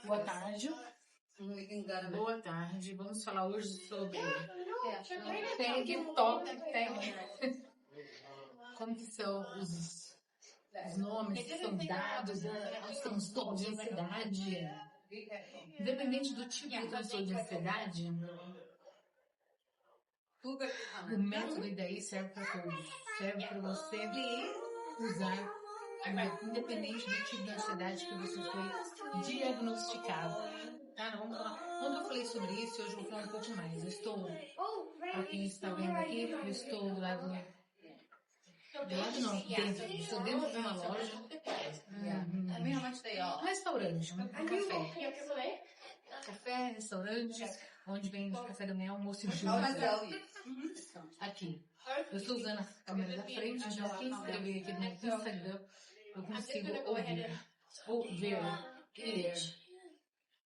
Boa tarde. Boa tarde. Vamos falar hoje sobre tag. Como que são os nomes que são dados aos transtornos de ansiedade. Independente do tipo de transtorno de ansiedade, o método IDEI serve para todos. Serve para você usar, independente do tipo de ansiedade que você foi diagnosticado. Tá, vamos falar. Quando eu falei sobre isso, hoje eu vou falar um pouco mais. Eu estou, para quem está vendo aqui, eu estou do lado não, estou dentro de uma loja, um restaurante, um café. Café, restaurante, onde vem café da manhã, almoço e janta. Aqui. Eu estou usando a câmera da frente, então quem escrever aqui no Instagram, eu consigo ver.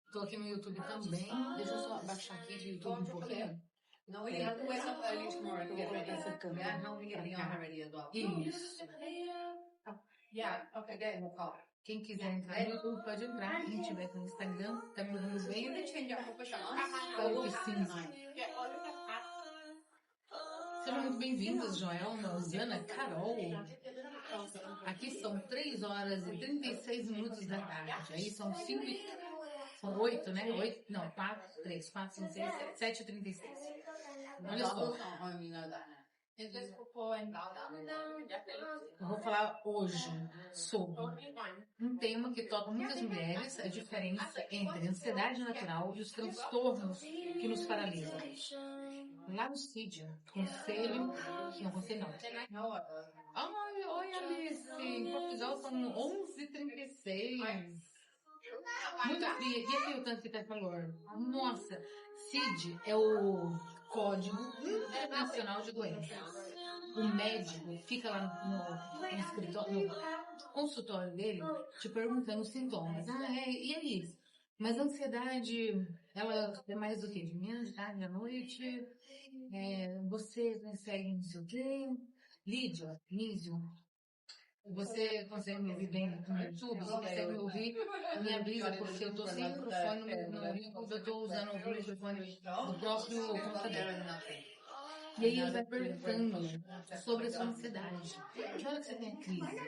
Estou aqui no YouTube também. Deixa eu só abaixar aqui do YouTube um pouquinho. No, we have to wake up early tomorrow and get ready. Yeah, no, we get the armor ready as well. Isso. Yeah, okay, get in the car. Quem quiser entrar no YouTube pode entrar. Quem tiver no Instagram, tá me ouvindo bem? Claro que sim. Sejam muito bem-vindos, Joelma, Rosana, Carol. Aqui são 3 horas e 36 minutos da tarde. Aí são 8, né? 8, não, 4, 3, 4, 5, 6, 7 e 36. Olha só. Eu vou falar hoje sobre um tema que toca muitas mulheres, a diferença entre a ansiedade natural e os transtornos que nos paralisam. Lá no CID, conselho não. Oi, Alice, em Portugal são 11h36. Muito frio. E aqui o tanto que tá calor? Nossa, CID é o Código Internacional de Doenças. O médico fica lá no escritório, no consultório dele, te perguntando os sintomas. E aí? Mas a ansiedade, ela é mais do que? De manhã, de tarde, à noite? Você consegue não sei o quê? Lídia, Nísio, você consegue me ouvir bem no YouTube? Você consegue me ouvir? Me avisa, porque eu tô sem microfone no YouTube, eu tô usando o microfone do próprio computador. E aí ele vai perguntando sobre a sua ansiedade. Que hora que você tem a crise?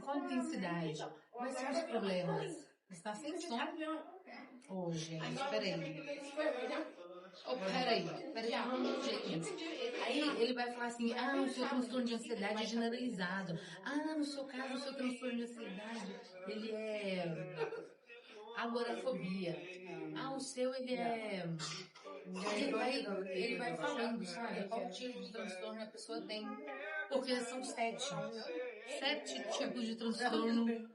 Qual a intensidade? Quais são os problemas? Está sem som? Gente, peraí. Aí ele vai falar assim, o seu transtorno de ansiedade é generalizado. No seu caso, o seu transtorno de ansiedade, ele é agorafobia. O seu, ele é... Ele vai falando, sabe? Qual tipo de transtorno a pessoa tem. Porque são 7 tipos de transtorno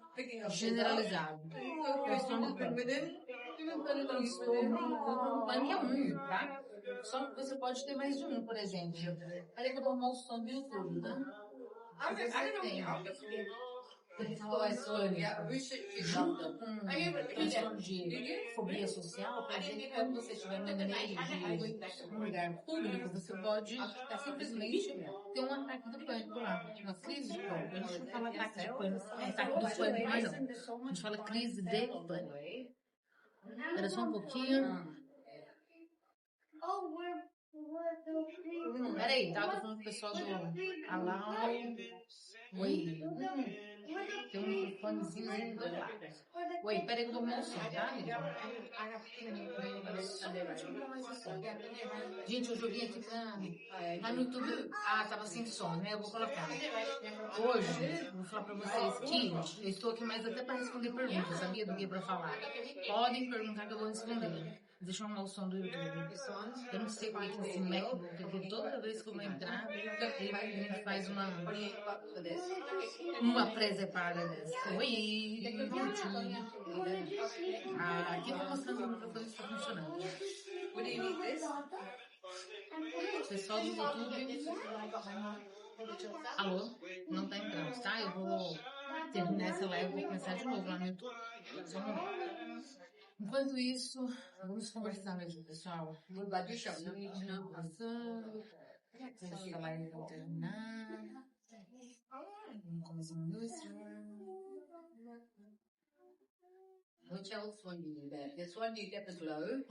generalizado. Transtorno pânico é um, tá? Só que você pode ter mais de um, por exemplo. Peraí que eu vou arrumar o som do YouTube, tá? Você tem. Junto com transtorno de fobia social, por exemplo, quando você estiver no meio de um lugar público, você pode simplesmente ter um ataque do pânico lá, uma crise de pânico. A gente não fala ataque de pânico, ataque do pânico, mas não. A gente fala crise de pânico. Espera só um pouquinho. Peraí, tá? Eu tô falando com o pessoal do Alau. Oi. Tem um microfonezinho aí do lado. Oi, peraí que eu vou mostrar, tá? Gente, eu joguei aqui pra no YouTube. Tava sem som, né? Eu vou colocar. Hoje, eu vou falar pra vocês que eu estou aqui mais até pra responder perguntas, sabia? Do que pra falar. Podem perguntar que eu vou responder. Deixa eu arrumar o som do YouTube. Eu não sei porque que esse MacBook aqui, toda vez que eu vou entrar, ele faz uma presepada dessa. Oi, YouTube. Aqui eu vou mostrando o microfone está funcionando. Pessoal do YouTube. Alô? Não tá entrando, tá? Eu vou terminar essa live e vou começar de novo lá no YouTube. Só um momento. Enquanto isso, vamos conversar mesmo, pessoal. Conversando. Essa live vai terminar. Vamos começar a indústria.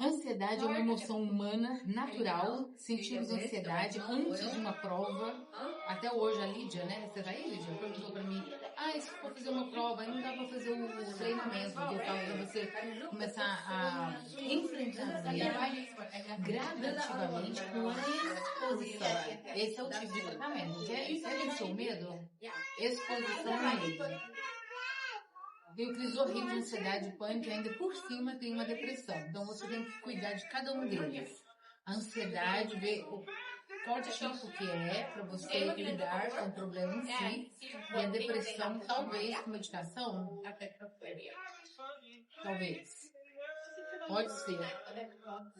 Ansiedade é uma emoção humana, natural. Sentimos ansiedade antes de uma prova. Até hoje, a Lídia, né? Você tá aí, Lídia? Perguntou pra mim, e se for fazer uma prova, aí não dá pra fazer o treinamento. Que eu falo pra você começar a enfrentar o medo gradativamente com a exposição. Esse é o tipo de tratamento. Quer vencer o medo? Exposição ao medo. Tem crise horrível de ansiedade e pânico e ainda por cima tem uma depressão. Então você tem que cuidar de cada um deles. A ansiedade, ver qual tipo que é para você lidar com o problema em si. E a depressão, talvez com medicação, talvez. Pode ser.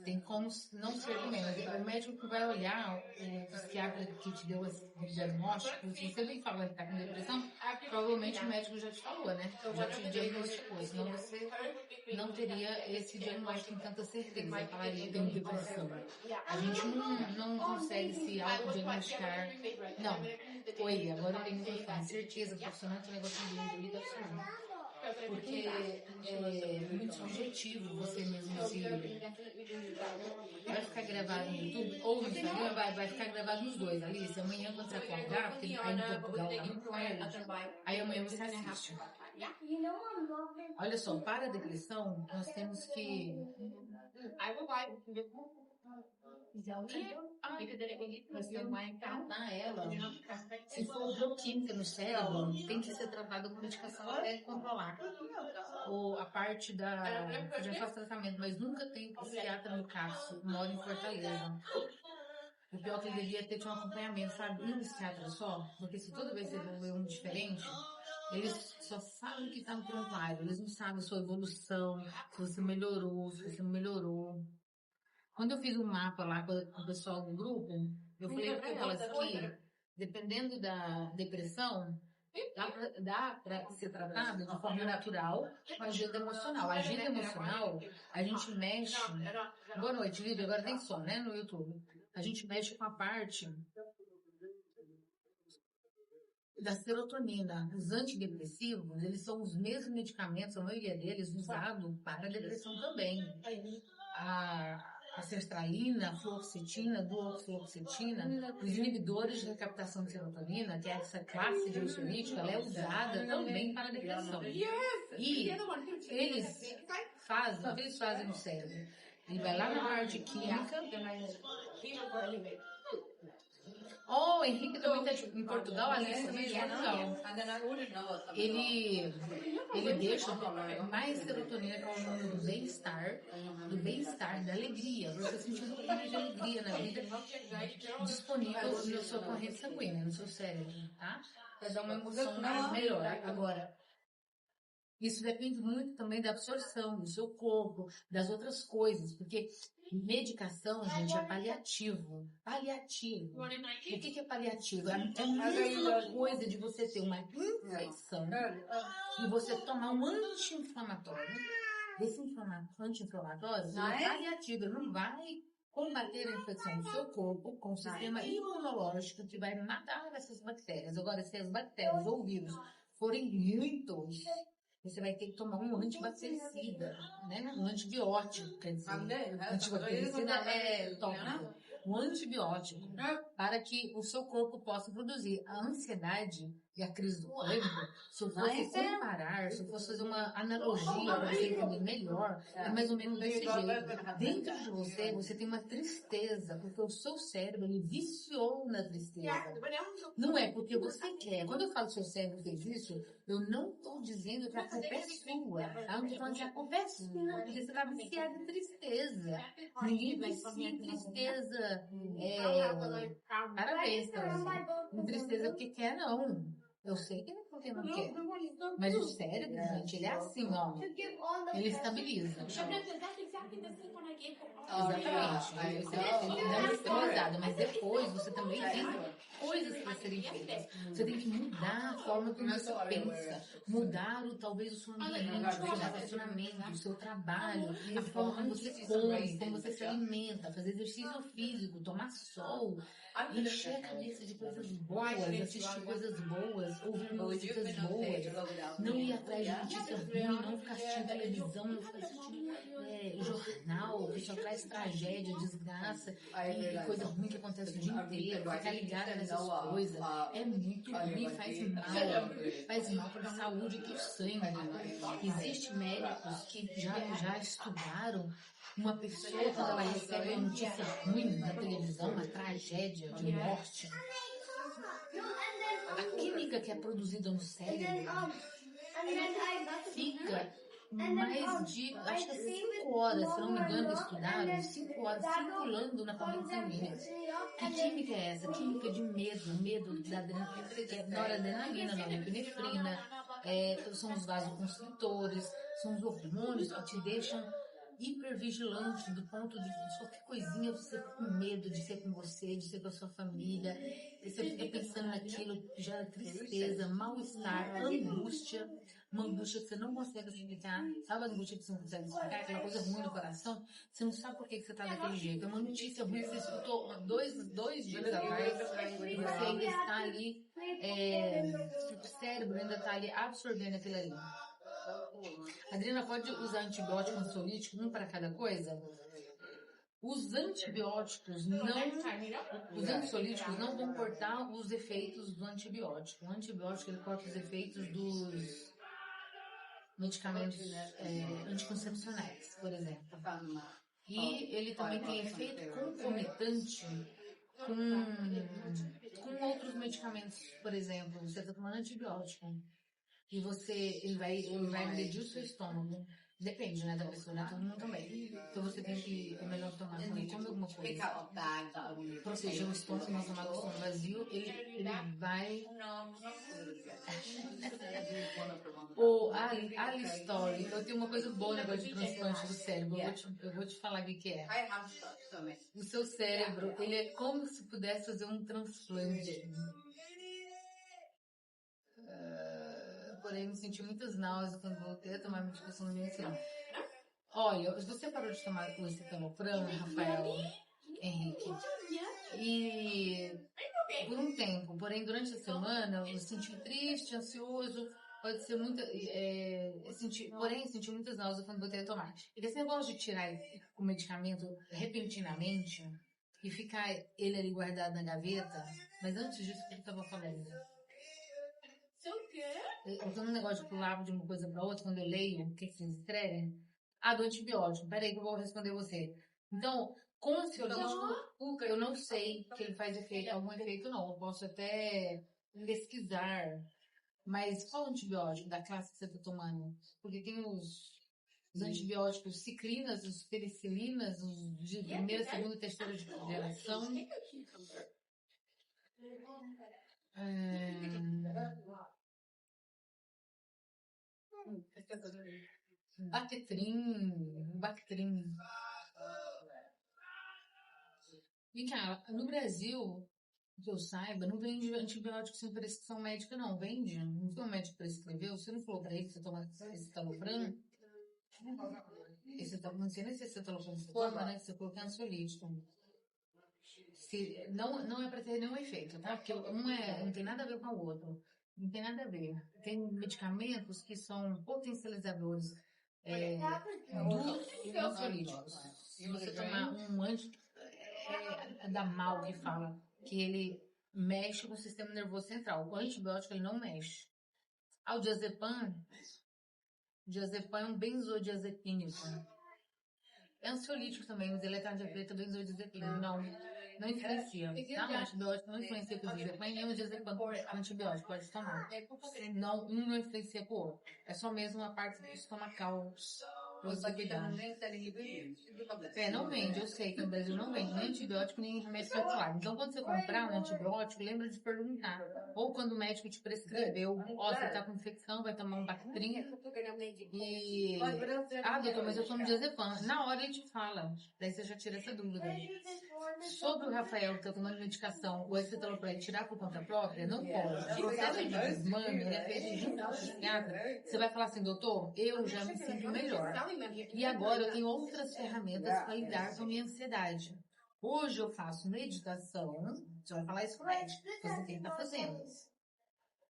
Tem como não ser também. Mas o médico que vai olhar, o psiquiatra que te deu o diagnóstico, se você nem fala que está com depressão, provavelmente o médico já te falou, né? Já te diagnosticou. Senão você não teria esse diagnóstico com tanta certeza. Falaria que tem depressão. A gente não consegue se autodiagnosticar. Não. Oi, agora eu tenho certeza profissional que o negócio de ligação. Porque é muito subjetivo você mesmo se... Vai ficar gravado no YouTube ou no Instagram, vai ficar gravado nos dois. Alice, amanhã quando você acordar, porque aí em Portugal tá muito longe, aí amanhã você assiste. Olha só, para a depressão, nós temos que... ela, se for bioquímica no cérebro, tem que ser tratado com medicação até controlar. Ou a parte da... já faz tratamento, mas nunca tem psiquiatra no CAPS, mora em Fortaleza. O pior é que ele devia ter um acompanhamento, sabe? Um psiquiatra só, porque se toda vez você desenvolver um diferente, eles só sabem que tá no prontuário, eles não sabem a sua evolução, se você melhorou, se você não melhorou. Quando eu fiz um mapa lá com o pessoal do grupo, eu falei para elas que, dependendo da depressão, dá para ser tratado de forma natural com a agenda emocional. A agenda emocional, a gente mexe... Boa noite, Lívia, agora tem som, né, no YouTube. A gente mexe com a parte da serotonina. Os antidepressivos, eles são os mesmos medicamentos, a maioria deles, usados para a depressão também. A sertralina, a fluoxetina, duoxifloxetina, os inibidores de recaptação de serotonina, que é essa classe de ansiolítica, ela é usada também para a depressão. E eles fazem, o que eles fazem no cérebro? Ele vai lá na parte química. O Henrique também está em Portugal, a Alice também está em Portugal. Ele deixa mais serotonina, que é o hormônio do bem-estar, da alegria. Você está sentindo um pouco de alegria na vida disponível na sua corrente sanguínea, no seu cérebro, tá? Para dar uma emoção melhor. Agora, isso depende muito também da absorção do seu corpo, das outras coisas, porque medicação, gente, é paliativo. Paliativo. O que é paliativo? É a mesma coisa de você ter uma infecção e você tomar um anti-inflamatório. Esse anti-inflamatório é paliativo, ele não vai combater a infecção do seu corpo com o sistema imunológico que vai matar essas bactérias. Agora, se as bactérias ou vírus forem muitos, você vai ter que tomar um antibactericida, né? Um antibiótico, quer dizer. Antibactericida é tópico. Um antibiótico para que o seu corpo possa produzir. A ansiedade e a crise do pânico, se eu fosse comparar, se eu fosse fazer uma analogia para você entender melhor, é mais ou menos desse jeito. Dentro de você, você tem uma tristeza, porque o seu cérebro, ele viciou na tristeza. Não é porque você quer. Quando eu falo que o seu cérebro fez isso, eu não estou dizendo que a culpa é sua. Eu estou falando que a culpa é sua, porque você está viciado em tristeza. Ninguém vicia em tristeza. Parabéns pra você. Em tristeza porque quer, não. Eu sei que porque não quer. Mas o cérebro, gente, ele é assim, ó. Ele estabiliza. Exatamente. Ele dá uma estabilizada, mas depois você também tem coisas para serem feitas. Você tem que mudar a forma como você pensa, mudar talvez o seu ambiente, o seu relacionamento, o seu trabalho, a forma como você come, como você se alimenta, fazer exercício físico, tomar sol, encher a cabeça de coisas boas, assistir coisas boas, ouvir músicas boas, não ir atrás de notícia ruim, não ficar assistindo televisão, não ficar assistindo jornal, que só traz tragédia, desgraça e coisa ruim que acontece o dia inteiro, ficar ligada nessas coisas. É muito ruim, faz mal para a saúde e para o sangue. Existem médicos que já estudaram uma pessoa quando ela recebe uma notícia ruim na televisão, uma tragédia de morte. A química que é produzida no cérebro fica mais de, acho que 5 horas, se não me engano, estudaram, 5 horas circulando na corrente sanguínea. Que química é essa? Química de medo da noradrenalina, norepinefrina, são os vasoconstritores, são os hormônios que te deixam hipervigilante do ponto de qualquer coisinha você fica com medo de ser com você, de ser com a sua família, você fica pensando naquilo, gera tristeza, mal-estar, angústia, uma angústia que você não consegue explicar, sabe a angústia que você não consegue explicar, aquela coisa ruim no coração, você não sabe por que você está daquele jeito, é uma notícia ruim que você escutou dois dias atrás, e você ainda está ali, o cérebro ainda está ali absorvendo aquilo ali. Adriana, pode usar antibiótico ansiolítico, um para cada coisa? Os antibióticos os ansiolíticos não vão cortar os efeitos do antibiótico. O antibiótico ele corta os efeitos dos medicamentos anticoncepcionais, por exemplo. E ele também tem efeito concomitante com outros medicamentos, por exemplo, você está tomando antibiótico. E ele vai agredir o seu estômago. Depende, né, da pessoa, né? Todo mundo também. Então você tem que, é melhor tomar quando come alguma coisa. Proteger o estômago, não tomar com o estômago vazio, ele vai... A Listory, eu tenho uma coisa boa no negócio de transplante do cérebro. Eu vou te falar o que é. O seu cérebro, ele é como se pudesse fazer um transplante. Porém, me senti muitas náuseas quando voltei a tomar medicação no medicinal. Olha, você parou de tomar o citalopram, Rafael, Henrique, e por um tempo, porém durante a semana eu me senti triste, ansioso, pode ser senti muitas náuseas quando voltei a tomar. E esse negócio de tirar o medicamento repentinamente e ficar ele ali guardado na gaveta, mas antes disso, o que eu estava falando? Eu tenho um negócio de pular de uma coisa para outra quando eu leio o que vocês escrevem. Do antibiótico. Peraí que eu vou responder você. Então, com o ansiolítico, eu não sei que ele faz algum efeito não. Eu posso até pesquisar. Mas qual antibiótico da classe que você está tomando? Porque tem os antibióticos cicrinas, os penicilinas, os de primeira, segunda e terceira geração. Bactrim. E cara, no Brasil, que eu saiba, não vende antibiótico sem prescrição médica, não. Vende? Não foi o médico que prescreveu? Você não falou pra ele que você toma esse talopram? Não sei nem se esse talopram você toma, né? Você colocou ansiolítico. Não é pra ter nenhum efeito, tá? Porque não tem nada a ver com o outro. Não tem nada a ver. Tem medicamentos que são potencializadores dos ansiolíticos. Se você tomar da mal que fala que ele mexe com o sistema nervoso central. O antibiótico ele não mexe. O diazepam é um benzodiazepínico. É ansiolítico também, mas ele é tarja preta benzodiazepínico. Não influencia. Tá? O antibiótico não influencia com o diazepam e o diazepam com o antibiótico. Pode tomar. Um não influencia com o outro. É só mesmo a parte estomacal Pra você cuidar. Não vende, eu sei que no Brasil não vende nem antibiótico, nem remédio particular. Então, quando você comprar um antibiótico, lembra de perguntar. Ou quando o médico te prescreveu, você tá com infecção, vai tomar um Bactrim. E, doutor, mas eu tomo diazepam. Na hora ele te fala. Daí você já tira essa dúvida. Sobre o Rafael que tá tomando medicação, o escitalopram tirar por conta própria, não pode. O processo de desmame, ele é feito junto com o psiquiatra. Você vai falar assim, doutor, eu já me sinto melhor. E agora eu tenho outras ferramentas para lidar com a minha ansiedade. Hoje eu faço meditação. Você vai falar isso com o médico. Você tem que estar fazendo.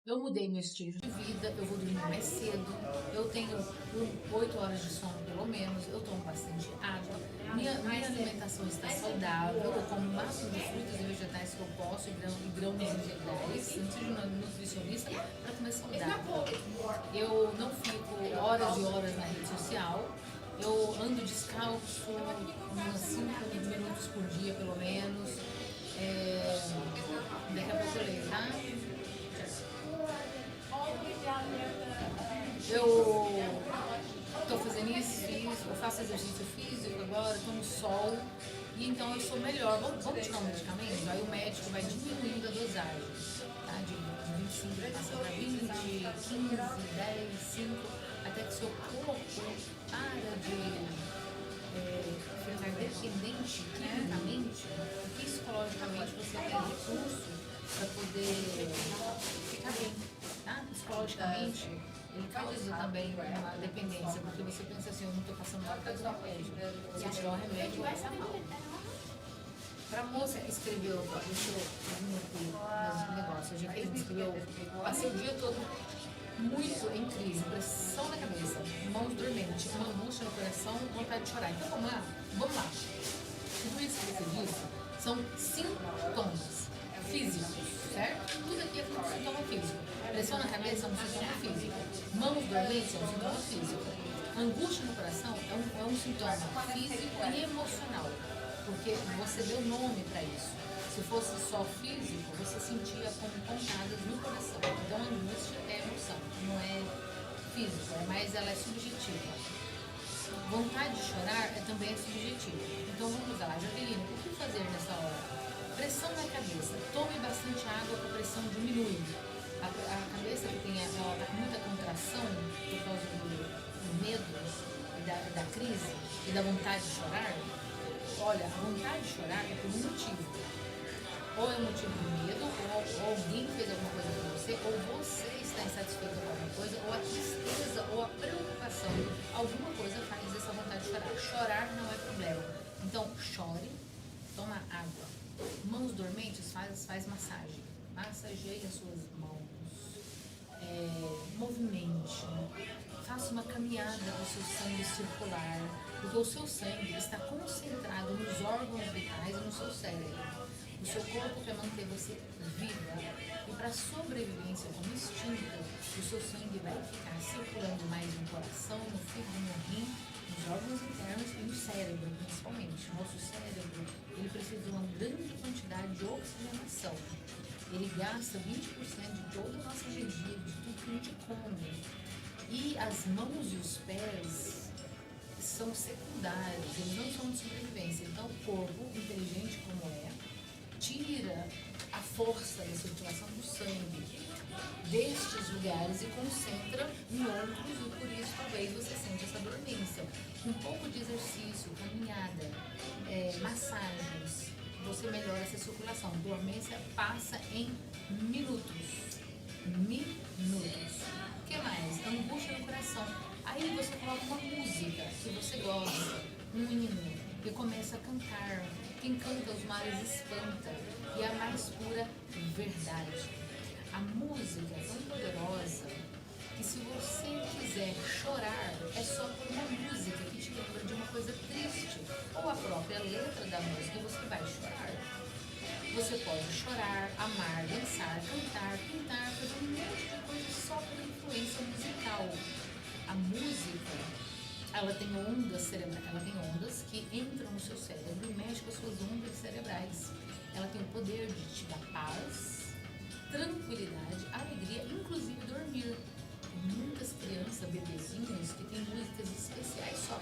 Eu mudei meu estilo de vida, eu vou dormir mais cedo, eu tenho 8 horas de sono pelo menos, eu tomo bastante água, minha alimentação está saudável, eu como o máximo de frutas e vegetais que eu posso, e grãos integrais, não preciso de um nutricionista para comer saudável. Eu não fico horas e horas na rede social, eu ando descalço uns 5 minutos por dia pelo menos, daqui a pouco eu leio, tá? Eu estou fazendo isso, eu faço exercício físico agora, estou no sol, e então eu sou melhor. Vamos tirar um medicamento? Aí o médico vai diminuindo a dosagem, tá? De 25 passa para 20, 15, 10, 5, até que seu corpo para de ficar dependente quimicamente e psicologicamente você tem recurso para poder ficar bem, tá? Psicologicamente, ele causa também uma dependência, porque você pensa assim, eu não estou passando mal por causa do remédio. Se eu tirar o remédio, vai estar mal. Para a moça que escreveu, deixa eu vir aqui nos negócios, a gente escreveu, passei o dia todo muito em crise, pressão na cabeça, mãos dormentes, uma angústia no coração, vontade de chorar. Então vamos lá. Tudo isso que você disse são sintomas físicos, certo? Tudo aqui é um sintoma físico. Pressão na cabeça é um sintoma físico. Mãos dormentes é um sintoma físico. Angústia no coração é um sintoma físico e emocional, porque você deu nome para isso. Se fosse só físico, você sentia como pontadas no coração. Então, angústia é emoção, não é físico, mas ela é subjetiva. Vontade de chorar também é subjetiva. Então, vamos lá, Jaqueline, o que fazer nessa hora? Pressão na cabeça. Tome bastante água para a pressão diminuir. A cabeça que tem muita contração por causa do medo e da crise e da vontade de chorar. Olha, a vontade de chorar é por um motivo. Ou é um motivo de medo, ou alguém fez alguma coisa com você, ou você está insatisfeito com alguma coisa, ou a tristeza, ou a preocupação. Alguma coisa faz essa vontade de chorar. Chorar não é problema. Então, chore, toma água. Mãos dormentes, faz massagem. Massageie as suas mãos. Movimente. Faça uma caminhada para o seu sangue circular, porque o seu sangue está concentrado nos órgãos vitais e no seu cérebro. O seu corpo quer manter você viva, e para sobrevivência como instinto, o seu sangue vai ficar circulando mais no coração, no fígado, no rim, nos órgãos internos e no cérebro, principalmente. Nosso cérebro, ele precisa de uma grande quantidade de oxigenação. Ele gasta 20% de toda a nossa energia, de tudo que a gente come. E as mãos e os pés são secundários, eles não são de sobrevivência. Então, o corpo, inteligente como é, tira a força da circulação do sangue destes lugares e concentra em outros, e por isso talvez você sente essa dormência. Um pouco de exercício, caminhada, massagens, você melhora essa circulação. Dormência passa em minutos. O que mais? Angústia no coração. Aí você coloca uma música que você gosta, um hino, e começa a cantar. Quem canta os mares espanta, e a mais pura verdade. A música é tão poderosa que se você quiser chorar, é só por uma música que te lembra de uma coisa triste, ou a própria letra da música, e você vai chorar. Você pode chorar, amar, dançar, cantar, pintar, fazer um monte de coisa só pela influência musical. A música, ela tem ondas cerebrais, ela tem ondas que entram no seu cérebro e mexem com as suas ondas cerebrais. Ela tem o poder de te dar paz, tranquilidade, alegria, inclusive dormir. Tem muitas crianças, bebezinhos, que têm músicas especiais só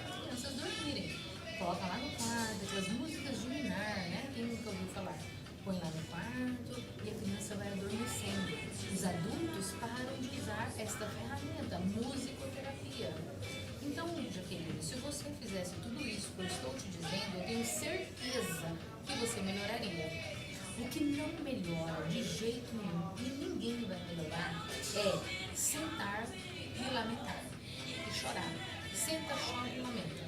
usar esta ferramenta, musicoterapia. Então, Jaqueline, se você fizesse tudo isso que eu estou te dizendo, eu tenho certeza que você melhoraria. O que não melhora de jeito nenhum, e ninguém vai melhorar, é sentar e lamentar, e chorar. Senta, chora e lamenta.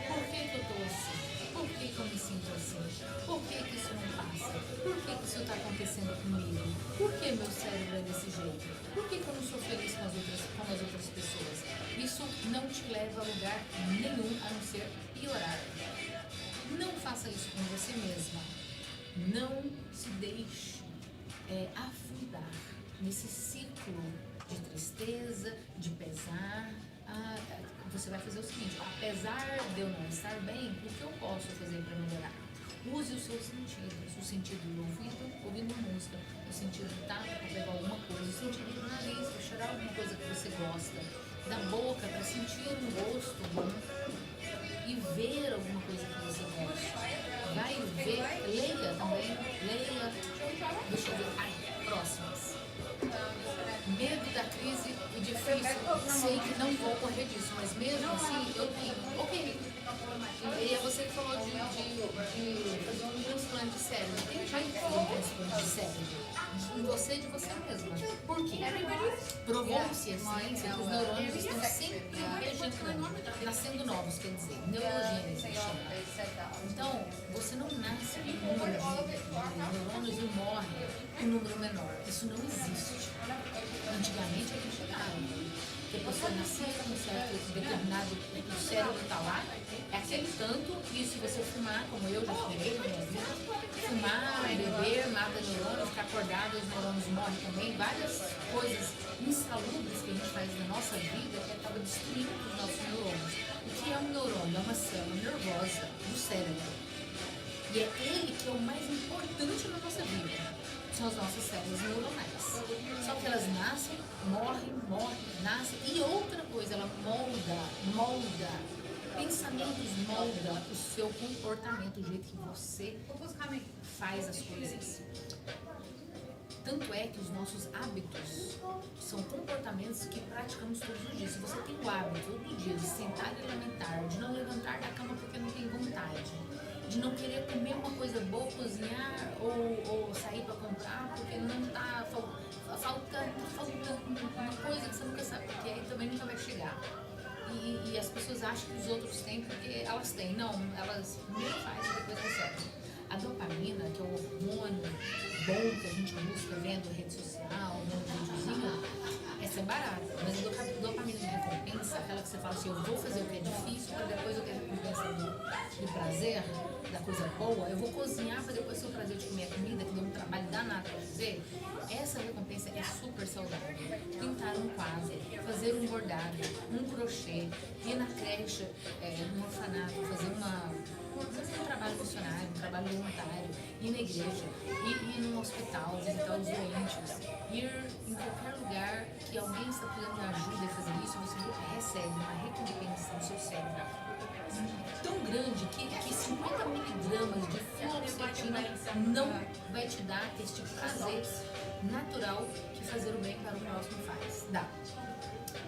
Por que eu estou assim? Por que eu me sinto assim? Por que isso não passa? Por que isso está acontecendo comigo? Por que meu cérebro é desse jeito? Por que eu não sou feliz como as outras pessoas? Isso não te leva a lugar nenhum a não ser piorar. Não faça isso com você mesma. Não se deixe afundar nesse ciclo de tristeza, de pesar. Você vai fazer o seguinte: apesar de eu não estar bem, o que eu posso fazer para melhorar? Use os seus sentidos, o sentido do ouvido, ouvindo música, o sentido do tato para pegar alguma coisa, o sentido do nariz para cheirar alguma coisa que você gosta, da boca para sentir um gosto bom e ver alguma coisa que você gosta. Vai ver, leia também, leia, deixa eu ver, próximas. Medo da crise e difícil, sei que não vou correr disso, mas mesmo assim eu tenho, ok. E é você que falou de fazer um transplante de cérebro. Tem jeito de fazer um transplante de cérebro em você, de você mesma. Por quê? Provou-se a ciência que os neurônios estão sempre regenerando, nascendo novos, quer dizer, neurogênese chama. Então, você não nasce com um número de neurônios e morre com um número menor. Isso não existe. Antigamente a gente chegava. Porque a pessoa nascia com um certo determinado, o cérebro está lá, é aquele tanto, e se você fumar, como eu já fumei, fumar, beber, mata neurônios, ficar acordado, os neurônios morrem também, várias coisas insalubres que a gente faz na nossa vida que acaba destruindo os nossos neurônios. O que é um neurônio? É uma célula nervosa do cérebro. E é ele que é o mais importante na nossa vida. São as nossas células neuronais. Só que elas nascem, morrem, nascem. E outra coisa, ela molda. Pensamentos molda o seu comportamento, o jeito que você faz as coisas. Tanto é que os nossos hábitos são comportamentos que praticamos todos os dias. Se você tem o hábito todo dia de sentar e lamentar, de não levantar da cama porque não tem vontade, de não querer comer uma coisa boa, cozinhar ou sair para comprar porque não está faltando uma coisa que você nunca sabe porque aí também nunca vai chegar. E as pessoas acham que os outros têm porque elas têm. Não, elas primeiro fazem e depois recebem. A dopamina, que é o hormônio bom que a gente busca vendo rede social, vendo videozinho, essa é barata. Mas a dopamina de recompensa, aquela que você fala assim, eu vou fazer o que é difícil para depois eu ter recompensa do prazer, da coisa boa, eu vou cozinhar para depois ter o prazer de comer a comida, que deu um trabalho danado para fazer. Essa recompensa é super saudável. Pintar um quadro, fazer um bordado, um crochê, ir na creche, no orfanato, fazer um trabalho missionário, um trabalho voluntário, ir na igreja, ir num hospital, visitar os doentes, ir em qualquer lugar que alguém está precisando de ajuda a fazer isso, você recebe uma recompensa no seu cérebro tão grande que 50 miligramas de fluoxetina não vai te dar esse tipo de prazer natural que fazer o bem para o próximo faz. Dá.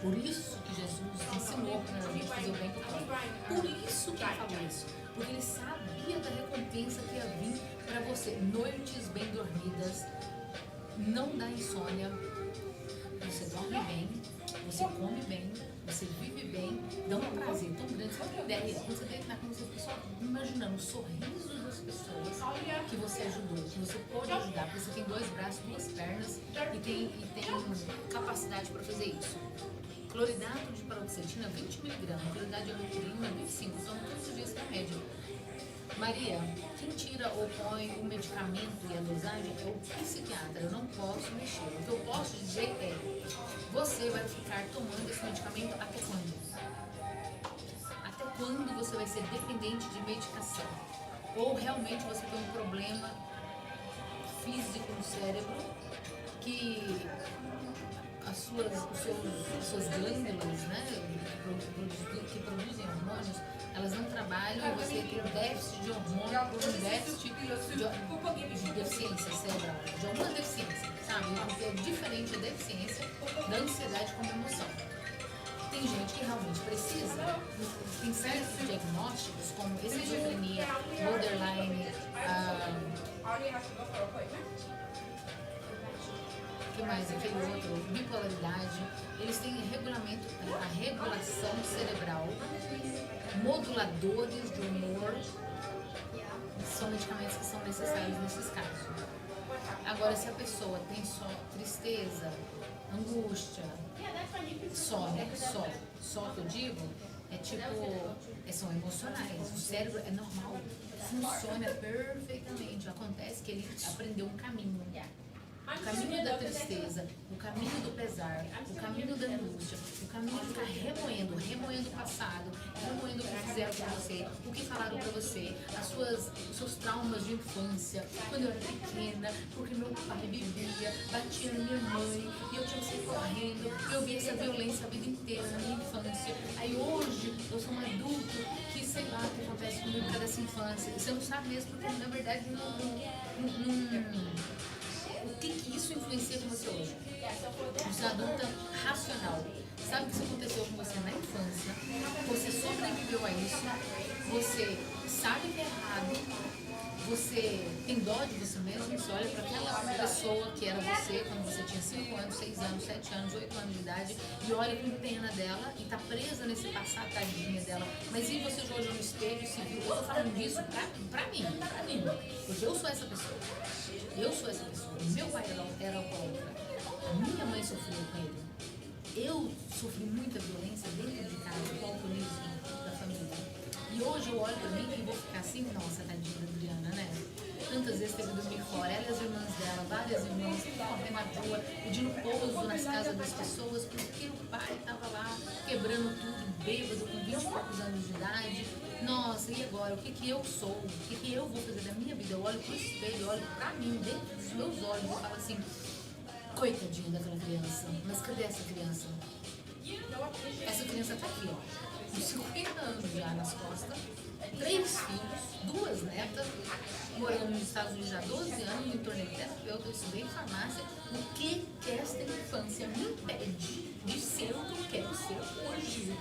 Por isso que Jesus ensinou para a gente fazer o bem para o próximo. Por isso que ele falou isso. Porque ele sabia da recompensa que ia vir para você. Noites bem dormidas, não dá insônia, você dorme bem, você come bem, você vive bem, dá um prazer tão grande. Você tem ideia, quando você deita na cama, você fica só imaginando o sorriso das pessoas que você ajudou, que você pode ajudar, porque você tem 2 braços, 2 pernas e tem capacidade para fazer isso. Cloridato de paroxetina, 20 mg, cloridato de alucurina, 25, são todos os dias remédio. Maria, quem tira ou põe o medicamento e a dosagem é o psiquiatra, eu não posso mexer. O que eu posso dizer é, você vai ficar tomando esse medicamento até quando? Até quando você vai ser dependente de medicação? Ou realmente você tem um problema físico no cérebro que as suas glândulas, né, que produzem hormônios, elas não trabalham e você tem um déficit de hormônio por um déficit de deficiência cerebral, de alguma deficiência, sabe? sabe? Porque é diferente a deficiência da ansiedade como emoção. Tem gente que realmente precisa, tem certos diagnósticos, como esquizofrenia, borderline, que mais? Aquele outro, bipolaridade. Eles têm a regulação cerebral, moduladores de humor, são medicamentos que são necessários nesses casos. Agora, se a pessoa tem só tristeza, angústia, só que eu digo, é tipo, são emocionais. O cérebro é normal, funciona perfeitamente. Acontece que ele aprendeu um caminho. O caminho da tristeza, o caminho do pesar, o caminho da angústia, o caminho de ficar remoendo o passado, remoendo o que fizeram com você, o que falaram pra você, os seus traumas de infância, quando eu era pequena, porque meu pai bebia, batia na minha mãe, e eu tinha que sair correndo, eu vi essa violência a vida inteira na minha infância. Aí hoje eu sou um adulto que sei lá o que acontece comigo por causa dessa infância. Você não sabe mesmo, porque na verdade o que isso influencia com você hoje? Você é adulta racional. Sabe o que isso aconteceu com você na infância? Você sobreviveu a isso. Você sabe que é errado. Você tem dó de você mesmo. Você olha para aquela pessoa que era você quando você tinha 5 anos, 6 anos, 7 anos, 8 anos de idade e olha com pena dela e tá presa nesse passado, tadinha dela. Mas e você olhou no espelho e se viu? Eu tô falando disso pra mim. Porque eu sou essa pessoa. Meu pai era alcoólatra. A minha mãe sofreu com ele. Eu sofri muita violência dentro de casa, com o alcoolismo da família. E hoje eu olho pra mim e vou ficar assim, nossa, tadinha da Adriana, né? Tantas vezes teve que dormir fora, ela e as irmãs dela, várias irmãs, correndo na rua, pedindo pouso nas casas das pessoas, porque o pai tava lá quebrando tudo, bêbado, com 20 e poucos anos de idade. Nossa, e agora? O que eu sou? O que eu vou fazer da minha vida? Eu olho pro espelho, eu olho pra mim, dentro dos meus olhos, e falo assim, coitadinho daquela criança, mas cadê essa criança? Essa criança tá aqui, ó, com 50 anos já nas costas, 3 filhos, 2 netas, morando nos Estados Unidos já há 12 anos, me tornei terapeuta, estudei farmácia. O que esta infância me impede de ser o que eu quero ser hoje?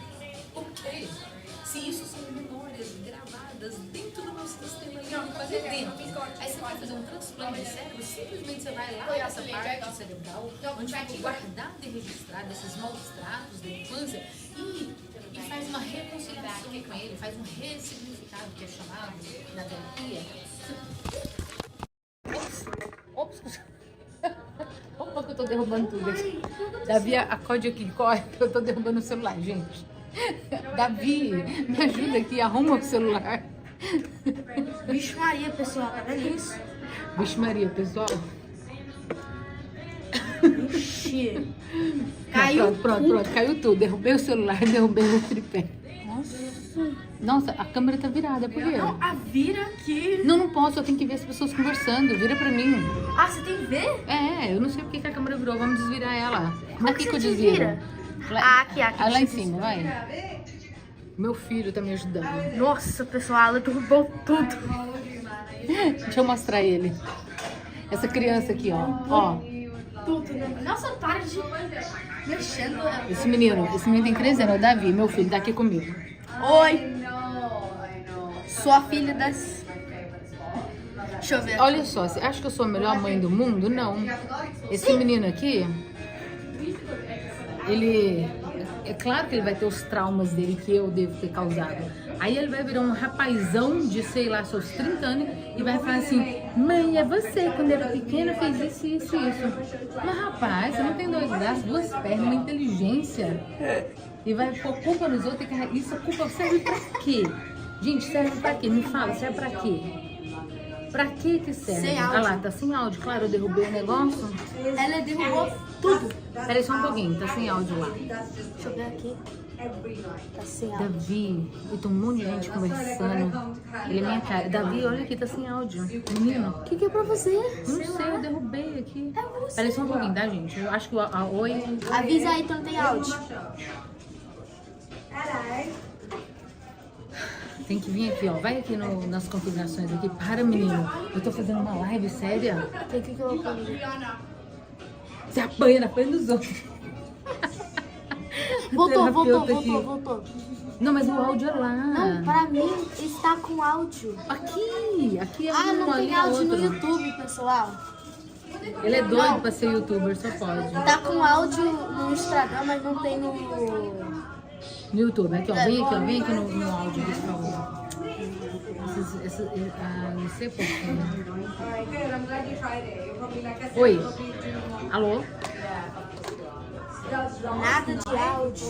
Por quê? Se isso são memórias gravadas dentro do meu sistema límbico ali dentro, aí você vai fazer um transplante de cérebro, simplesmente você vai lá nessa parte cerebral, onde ficou guardado e registrado esses maus tratos da infância e faz uma reconciliação com ele, faz um ressignificado, que é chamado na terapia. Ops! Opa, que eu tô derrubando tudo aqui. Davi, acorde aqui, corre, que eu tô derrubando o celular, gente. Davi, me ajuda aqui, arruma o celular. Vixe Maria, pessoal, olha isso. Vixe Maria, pessoal. Vixe. Caiu Pronto, caiu tudo. Derrubei o celular, derrubei o tripé. Nossa, a câmera tá virada, por quê? Não, vira aqui. Não posso, eu tenho que ver as pessoas conversando. Vira pra mim. Ah, você tem que ver? É, eu não sei porque que a câmera virou, vamos desvirar ela. Como Daqui que eu você desviro. desvira? Aqui. Lá em cima, vai. Meu filho tá me ajudando. Nossa, pessoal, ela derrubou tudo. Deixa eu mostrar ele. Essa criança aqui, ó. Tudo, né? Nossa, para de mexendo. Esse menino tem 13 anos, é o Davi, meu filho, tá aqui comigo. Oi. Sou a filha das... Deixa eu ver. Olha só, você acha que eu sou a melhor mãe do mundo? Não. Esse menino aqui, ele... É claro que ele vai ter os traumas dele que eu devo ter causado. Aí ele vai virar um rapazão de, sei lá, seus 30 anos e vai falar assim, mãe, é você, quando era pequena fez isso. Mas rapaz, você não tem 2 braços, 2 pernas, uma inteligência. E vai pôr culpa nos outros. Isso, a culpa serve pra quê? Gente, serve pra quê? Me fala, serve pra quê? Pra que serve? Sem áudio. Ah lá, tá sem áudio, claro, eu derrubei o negócio. Ela derrubou tudo. Peraí só um pouquinho, tá sem áudio lá. Deixa eu ver aqui. Tá sem áudio. Davi, e tem um monte de gente conversando. Ele é minha cara. Davi, olha aqui, tá sem áudio. Menino, O que é pra você? não sei, eu derrubei aqui. Peraí só um pouquinho, tá, gente? Eu acho que a Oi... Avisa aí que não tem áudio. Tem que vir aqui, ó. Vai aqui nas configurações aqui. Para, menino. Eu tô fazendo uma live séria. O que eu vou fazer? Você apanha na frente dos outros. Voltou. Não, mas o áudio é lá. Não, pra mim está com áudio. Aqui é Ah, um, não ali tem é áudio no outro. YouTube, pessoal. Ele é doido pra ser youtuber, só pode. Tá com áudio no Instagram, mas não tem no... No YouTube, aqui ó, vem aqui no áudio, por favor. Não sei porquê. Oi. Alô? Nada de áudio.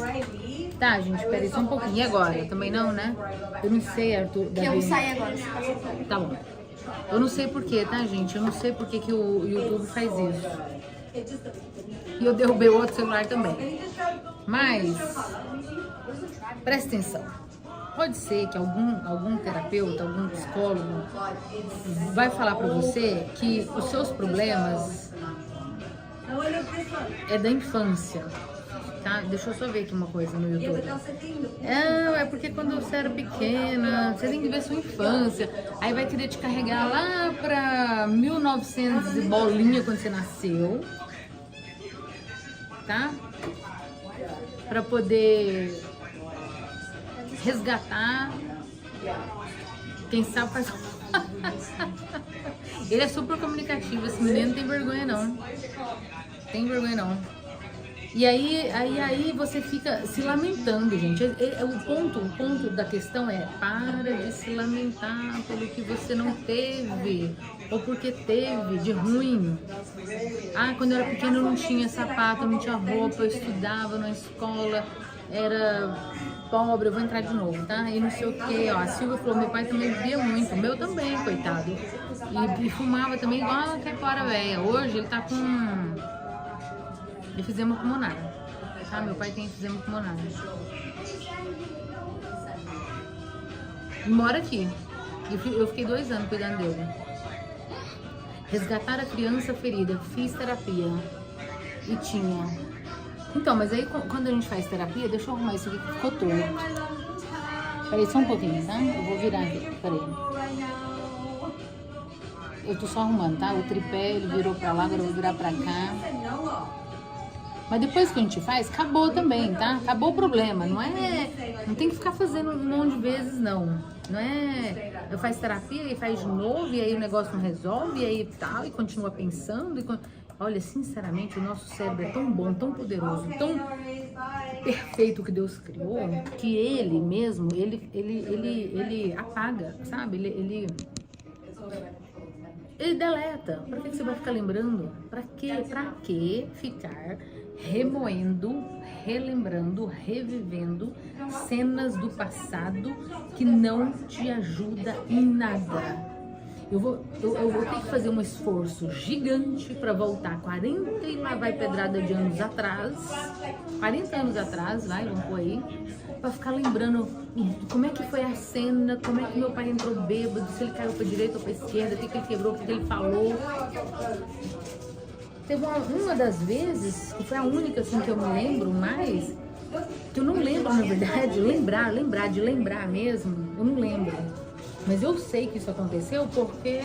Tá, gente, peraí só um pouquinho. E agora? Também não, né? Eu não sei, Arthur. Que eu Davi. saí agora. Tá bom. Eu não sei porquê, tá, gente? Eu não sei porquê que o YouTube faz isso. E eu derrubei o outro celular também. Mas, presta atenção. Pode ser que algum terapeuta, algum psicólogo vai falar pra você que os seus problemas é da infância. Tá? Deixa eu só ver aqui uma coisa no YouTube. É porque quando você era pequena, você tem que ver sua infância. Aí vai querer te carregar lá pra 1900 e bolinha quando você nasceu. Tá? Pra poder resgatar. Quem sabe faz... Ele é super comunicativo, esse menino não tem vergonha não. Tem vergonha não. E aí você fica se lamentando, gente. O ponto da questão é: para de se lamentar pelo que você não teve ou porque teve de ruim. Ah, quando eu era pequena eu não tinha sapato, eu não tinha roupa, eu estudava na escola, era pobre, eu vou entrar de novo, tá? E não sei o que, ó. A Silvia falou: meu pai também bebia muito, o meu também, coitado. E fumava também igual a caipora velha. Hoje ele tá com enfisema pulmonar, tá? Meu pai tem enfisema pulmonar. E mora aqui. Eu fiquei 2 anos cuidando dele. Resgatar a criança ferida. Fiz terapia. E tinha... Então, mas aí quando a gente faz terapia, deixa eu arrumar isso aqui que ficou torto. Peraí só um pouquinho, tá? Eu vou virar aqui, peraí. Eu tô só arrumando, tá? O tripé, ele virou pra lá, agora eu vou virar pra cá. Mas depois que a gente faz, acabou também, tá? Acabou o problema, não tem que ficar fazendo um monte de vezes, não. Não é, eu faço terapia e faz de novo, e aí o negócio não resolve, e aí tal, e continua pensando. Olha, sinceramente, o nosso cérebro é tão bom, tão poderoso, tão perfeito que Deus criou, que ele mesmo, ele apaga, sabe? Ele deleta. Pra que você vai ficar lembrando? Pra que ficar remoendo, relembrando, revivendo cenas do passado que não te ajuda em nada? Eu vou ter que fazer um esforço gigante para voltar 40 e lá vai pedrada de anos atrás, 40 anos atrás, vamos pôr aí, para ficar lembrando como é que foi a cena, como é que meu pai entrou bêbado, se ele caiu para direita ou para esquerda, o que ele quebrou, o que ele falou. Teve uma das vezes, que foi a única assim que eu me lembro mais, que eu não lembro na verdade, lembrar mesmo, eu não lembro. Mas eu sei que isso aconteceu porque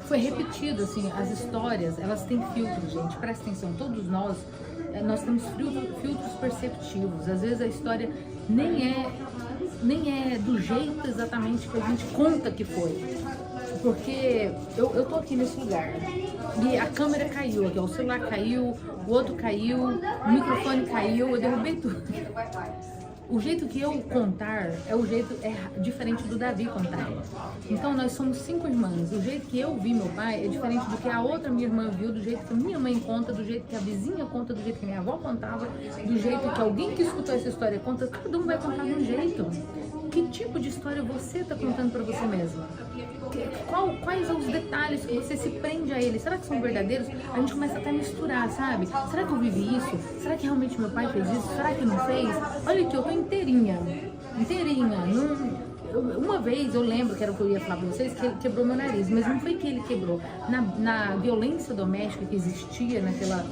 foi repetido, assim, as histórias, elas têm filtros, gente, presta atenção, todos nós temos filtros perceptivos. Às vezes a história nem é do jeito exatamente que a gente conta que foi. Porque eu tô aqui nesse lugar e a câmera caiu aqui, ó, o celular caiu, o outro caiu, o microfone caiu, eu derrubei tudo. O jeito que eu contar é diferente do Davi contar. Então nós somos 5 irmãs. O jeito que eu vi meu pai é diferente do que a outra minha irmã viu, do jeito que a minha mãe conta, do jeito que a vizinha conta, do jeito que a minha avó contava, do jeito que alguém que escutou essa história conta. Cada um vai contar de um jeito. Que tipo de história você está contando para você mesmo? Quais são os detalhes que você se prende a eles? Será que são verdadeiros? A gente começa até a misturar, sabe? Será que eu vivi isso? Será que realmente meu pai fez isso? Será que não fez? Olha aqui, eu tô inteirinha. Uma vez eu lembro, que era o que eu ia falar pra vocês, que ele quebrou meu nariz, mas não foi que ele quebrou. Na violência doméstica que existia, naquela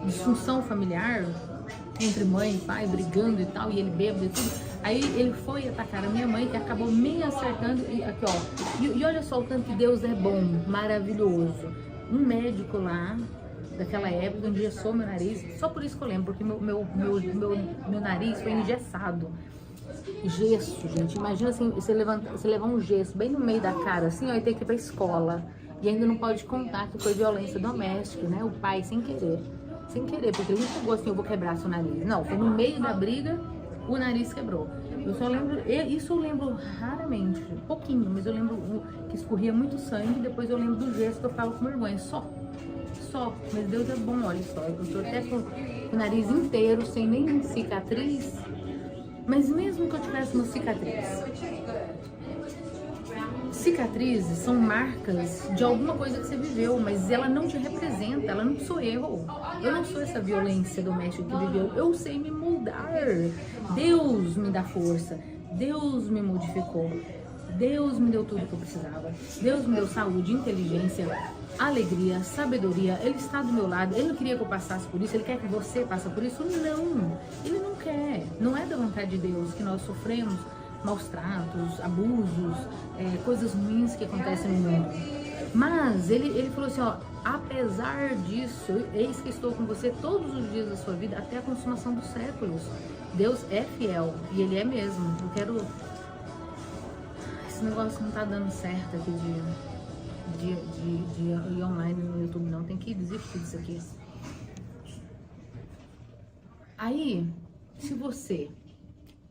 disfunção familiar, entre mãe e pai, brigando e tal, e ele bêbado e tudo. Aí ele foi atacar a minha mãe, que acabou me acertando, e aqui ó, e olha só o tanto que Deus é bom, maravilhoso. Um médico lá daquela época, engessou meu nariz. Só por isso que eu lembro, porque meu nariz foi engessado. Gesso, gente. Imagina assim, você levar um gesso bem no meio da cara, assim, ó, e ter que ir pra escola. E ainda não pode contar que foi violência doméstica, né? O pai, sem querer, porque ele não chegou assim, eu vou quebrar seu nariz. Não, foi no meio da briga, o nariz quebrou. Eu só lembro, isso eu lembro raramente, pouquinho, mas eu lembro que escorria muito sangue. Depois eu lembro do gesto que eu falo com vergonha, só. Mas Deus é bom, olha só. Eu tô até com o nariz inteiro, sem nem cicatriz. Mas mesmo que eu tivesse uma cicatrizes são marcas de alguma coisa que você viveu, mas ela não te representa, ela não sou eu. Eu não sou essa violência doméstica que viveu. Eu sei me moldar. Deus me dá força. Deus me modificou. Deus me deu tudo que eu precisava. Deus me deu saúde, inteligência, alegria, sabedoria. Ele está do meu lado. Ele não queria que eu passasse por isso. Ele quer que você passe por isso? Não. Ele não quer. Não é da vontade de Deus que nós sofremos maus tratos, abusos, coisas ruins que acontecem no mundo. Mas ele falou assim, ó, apesar disso, eis que estou com você todos os dias da sua vida até a consumação dos séculos. Deus é fiel e ele é mesmo. Eu quero... Esse negócio não tá dando certo aqui de ir online no YouTube, não. Tem que desistir disso aqui. Aí, se você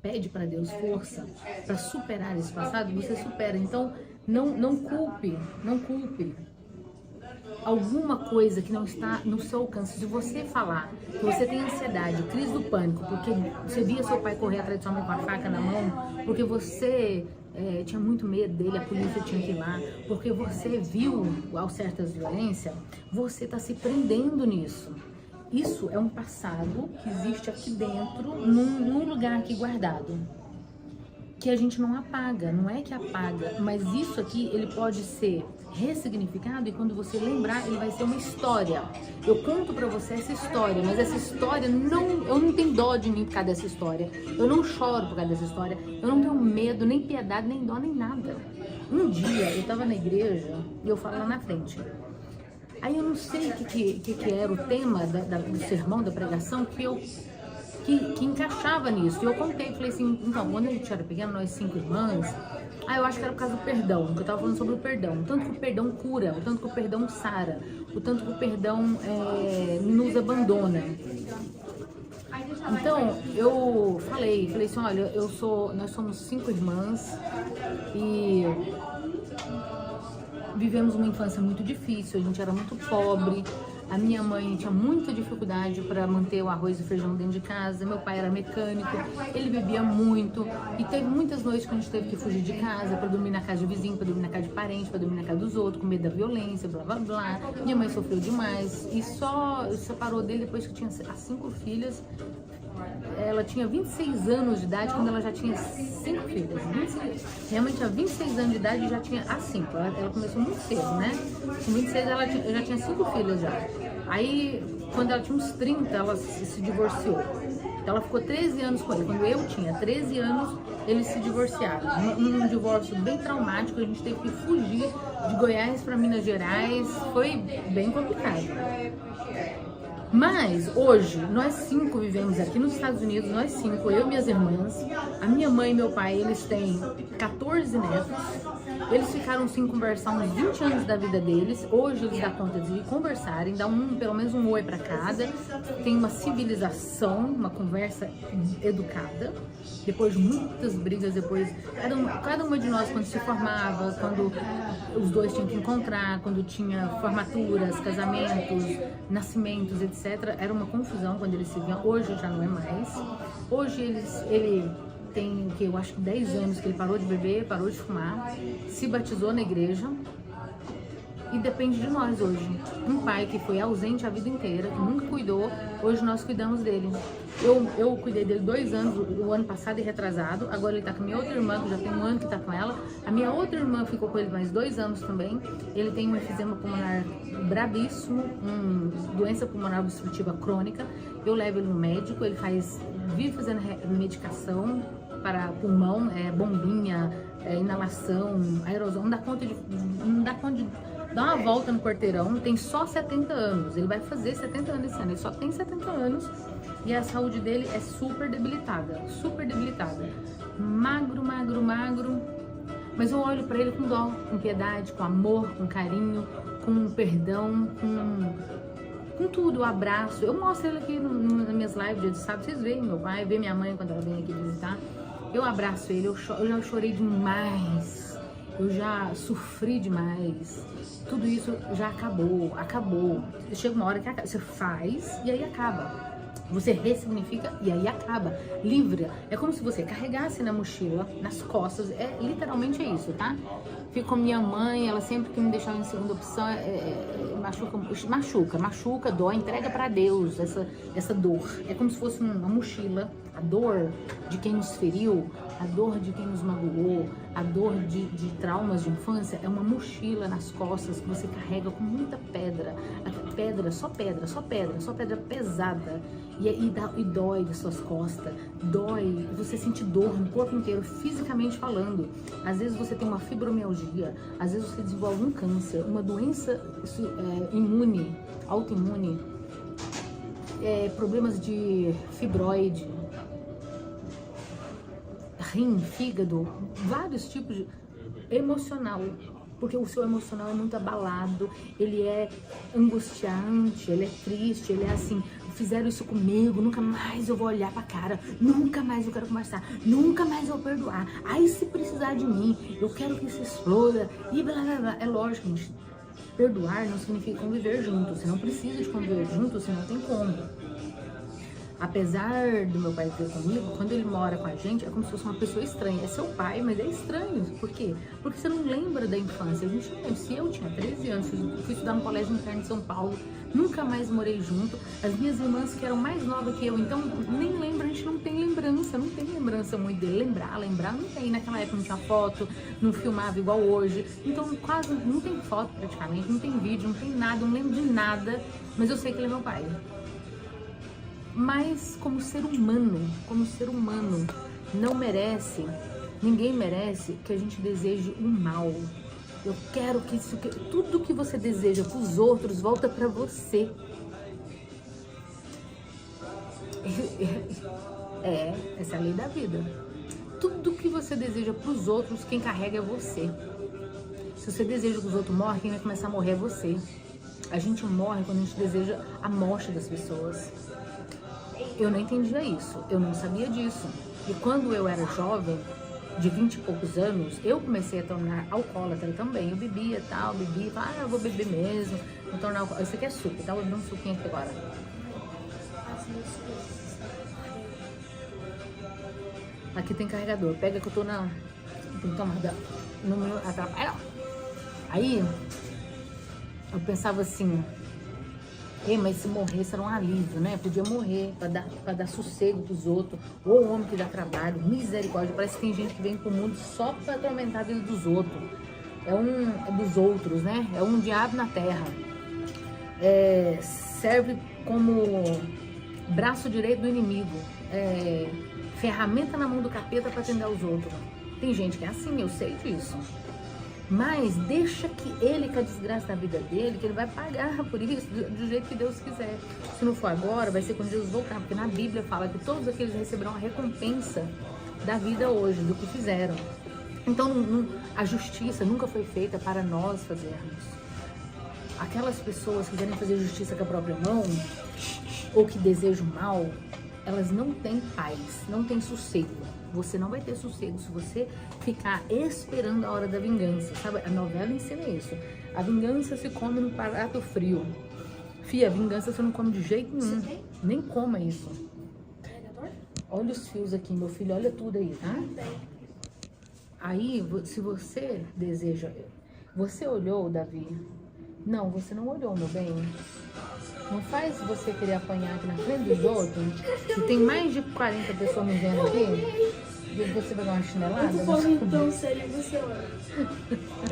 pede para Deus força para superar esse passado, você supera. Então, não culpe alguma coisa que não está no seu alcance. Se você falar que você tem ansiedade, crise do pânico, porque você via seu pai correr atrás de sua mãe com a faca na mão, porque você tinha muito medo dele, a polícia tinha que ir lá, porque você viu certas violências, você está se prendendo nisso. Isso é um passado que existe aqui dentro, num lugar aqui guardado, que a gente não apaga, não é que apaga, mas isso aqui, ele pode ser ressignificado e quando você lembrar, ele vai ser uma história. Eu conto pra você essa história, mas essa história, eu não tenho dó de mim por causa dessa história, eu não choro por causa dessa história, eu não tenho medo, nem piedade, nem dó, nem nada. Um dia, eu tava na igreja e eu falo lá na frente. Aí eu não sei o que era o tema do sermão, da pregação, que encaixava nisso. E eu contei, falei assim, então, quando a gente era pequeno, nós 5 irmãs, eu acho que era por causa do perdão, que eu tava falando sobre o perdão. O tanto que o perdão cura, o tanto que o perdão sara, o tanto que o perdão nos abandona. Então, eu falei assim, olha, nós somos 5 irmãs e... vivemos uma infância muito difícil, a gente era muito pobre, a minha mãe tinha muita dificuldade para manter o arroz e feijão dentro de casa, meu pai era mecânico, ele bebia muito e teve muitas noites que a gente teve que fugir de casa para dormir na casa de vizinho, para dormir na casa de parente, para dormir na casa dos outros, com medo da violência, blá blá blá. Minha mãe sofreu demais e só separou dele depois que tinha as 5 filhas. Ela tinha 26 anos de idade quando ela já tinha 5 filhas. Minha mãe tinha 26 anos de idade e já tinha as 5. Ela começou muito cedo, né? Com 26 ela já tinha 5 filhas já. Aí, quando ela tinha uns 30, ela se divorciou. Então ela ficou 13 anos com ele. Quando eu tinha 13 anos, eles se divorciaram. Um divórcio bem traumático, a gente teve que fugir de Goiás para Minas Gerais. Foi bem complicado. Mas hoje, nós 5 vivemos aqui nos Estados Unidos, nós 5, eu e minhas irmãs, a minha mãe e meu pai, eles têm 14 netos, eles ficaram sem conversar uns 20 anos da vida deles, hoje eles dão conta de conversarem, dá pelo menos um oi para cada, tem uma civilização, uma conversa educada, depois de muitas brigas, depois, cada uma de nós quando se formava, quando os dois tinham que encontrar, quando tinha formaturas, casamentos, nascimentos, etc. Era uma confusão quando eles se viam. Hoje já não é mais. Hoje ele tem, que eu acho que 10 anos que ele parou de beber, parou de fumar, se batizou na igreja e depende de nós hoje. Um pai que foi ausente a vida inteira, que nunca cuidou, hoje nós cuidamos dele. Eu cuidei dele 2 anos, o ano passado e retrasado, agora ele tá com a minha outra irmã, que já tem 1 ano que tá com ela. A minha outra irmã ficou com ele mais 2 anos também. Ele tem um enfisema pulmonar brabíssimo, doença pulmonar obstrutiva crônica. Eu levo ele no médico, ele vive fazendo medicação para pulmão, bombinha, inalação, aerosol, não dá conta de dá uma volta no quarteirão, tem só 70 anos. Ele vai fazer 70 anos esse ano, ele só tem 70 anos. E a saúde dele é super debilitada, super debilitada. Magro, magro, magro. Mas eu olho pra ele com dó, com piedade, com amor, com carinho, com perdão, com tudo, eu abraço. Eu mostro ele aqui nas minhas lives dia de sábado, vocês veem meu pai, vê minha mãe quando ela vem aqui visitar. Eu abraço ele, eu já chorei demais, eu já sofri demais. Tudo isso já acabou. Chega uma hora que acaba. Você faz e aí acaba. Você ressignifica e aí acaba. Livra. É como se você carregasse na mochila, nas costas. É literalmente é isso, tá? Fico com minha mãe, ela sempre que me deixava em segunda opção, machuca, dói, entrega pra Deus essa dor. É como se fosse uma mochila. A dor de quem nos feriu, a dor de quem nos magoou, a dor de traumas de infância é uma mochila nas costas que você carrega com muita pedra. Só pedra pesada. E dói das suas costas, dói, você sente dor no corpo inteiro, fisicamente falando. Às vezes você tem uma fibromialgia, às vezes você desenvolve um câncer, uma doença imune, autoimune, problemas de fibroide, rim, fígado, vários tipos de emocional, porque o seu emocional é muito abalado, ele é angustiante, ele é triste, ele é assim, fizeram isso comigo, nunca mais eu vou olhar pra cara, nunca mais eu quero conversar, nunca mais eu vou perdoar, aí se precisar de mim, eu quero que isso exploda, e blá blá blá. É lógico, gente, perdoar não significa conviver junto, você não precisa de conviver junto, você não tem como. Apesar do meu pai viver comigo, quando ele mora com a gente, é como se fosse uma pessoa estranha. É seu pai, mas é estranho. Por quê? Porque você não lembra da infância. A gente não lembra. Se eu tinha 13 anos, fui estudar no colégio interno de São Paulo, nunca mais morei junto. As minhas irmãs que eram mais novas que eu, então nem lembra, a gente não tem lembrança. Não tem lembrança muito dele. Lembrar não tem. Naquela época não tinha foto, não filmava igual hoje. Então quase não tem foto praticamente, não tem vídeo, não tem nada, não lembro de nada. Mas eu sei que ele é meu pai. Mas como ser humano, não merece, ninguém merece que a gente deseje o mal. Eu quero que tudo que você deseja para os outros volta para você. Essa é a lei da vida. Tudo que você deseja para os outros, quem carrega é você. Se você deseja que os outros morram, quem vai começar a morrer é você. A gente morre quando a gente deseja a morte das pessoas. Eu não entendia isso, eu não sabia disso. E quando eu era jovem, de 20 e poucos anos, eu comecei a tornar alcoólatra também. Eu bebia e tal, falava, eu vou beber mesmo, vou tornar alcoólatra. Isso aqui é suco, tá? Vou beber um suquinho aqui agora. Aqui tem carregador, pega que eu tô na... Tem que tomar no meu... Aí, eu pensava assim... mas se morresse era um alívio, né? Podia morrer pra dar sossego pros outros. Ou o homem que dá trabalho, misericórdia. Parece que tem gente que vem pro mundo só pra atormentar a vida dos outros. É dos outros, né? É um diabo na terra. Serve como braço direito do inimigo. Ferramenta na mão do capeta pra atender aos outros. Tem gente que é assim, eu sei disso. Mas deixa que ele, com a desgraça da vida dele, que ele vai pagar por isso do jeito que Deus quiser. Se não for agora, vai ser quando Jesus voltar. Porque na Bíblia fala que todos aqueles receberão a recompensa da vida hoje, do que fizeram. Então a justiça nunca foi feita para nós fazermos. Aquelas pessoas que querem fazer justiça com a própria mão, ou que desejam mal, elas não têm paz, não têm sossego. Você não vai ter sossego se você ficar esperando a hora da vingança, sabe? A novela ensina isso. A vingança se come no prato frio. Fia, a vingança você não come de jeito nenhum. Nem coma isso. Olha os fios aqui, meu filho. Olha tudo aí, tá? Aí, se você deseja... Você olhou, Davi? Não, você não olhou, meu bem. Não faz você querer apanhar aqui na frente dos outros. Se tem mais de 40 pessoas me vendo aqui, e você vai dar uma chinelada? Eu tô falando tão sério, você olha.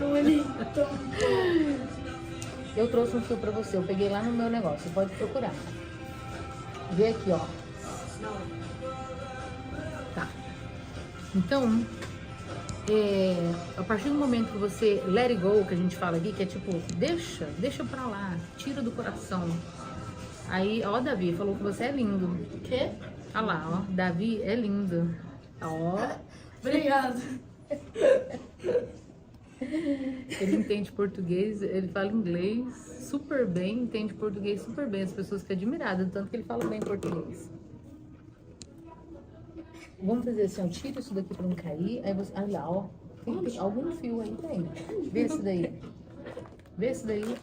Eu olhei tão... Eu trouxe um fio pra você, eu peguei lá no meu negócio, você pode procurar. Vê aqui, ó. Tá. Então, A partir do momento que você let it go, que a gente fala aqui, que é tipo, deixa pra lá, tira do coração. Aí, ó, Davi falou que você é lindo. Quê? Olha lá, ó, Davi é lindo. Ó. Obrigada. Ele entende português, ele fala inglês super bem, entende português super bem. As pessoas ficam admiradas, tanto que ele fala bem português. Vamos fazer assim, ó, tira isso daqui pra não cair. Aí você, olha lá, ó, tem algum fio aí, tem. Vê esse daí. Vê esse daí.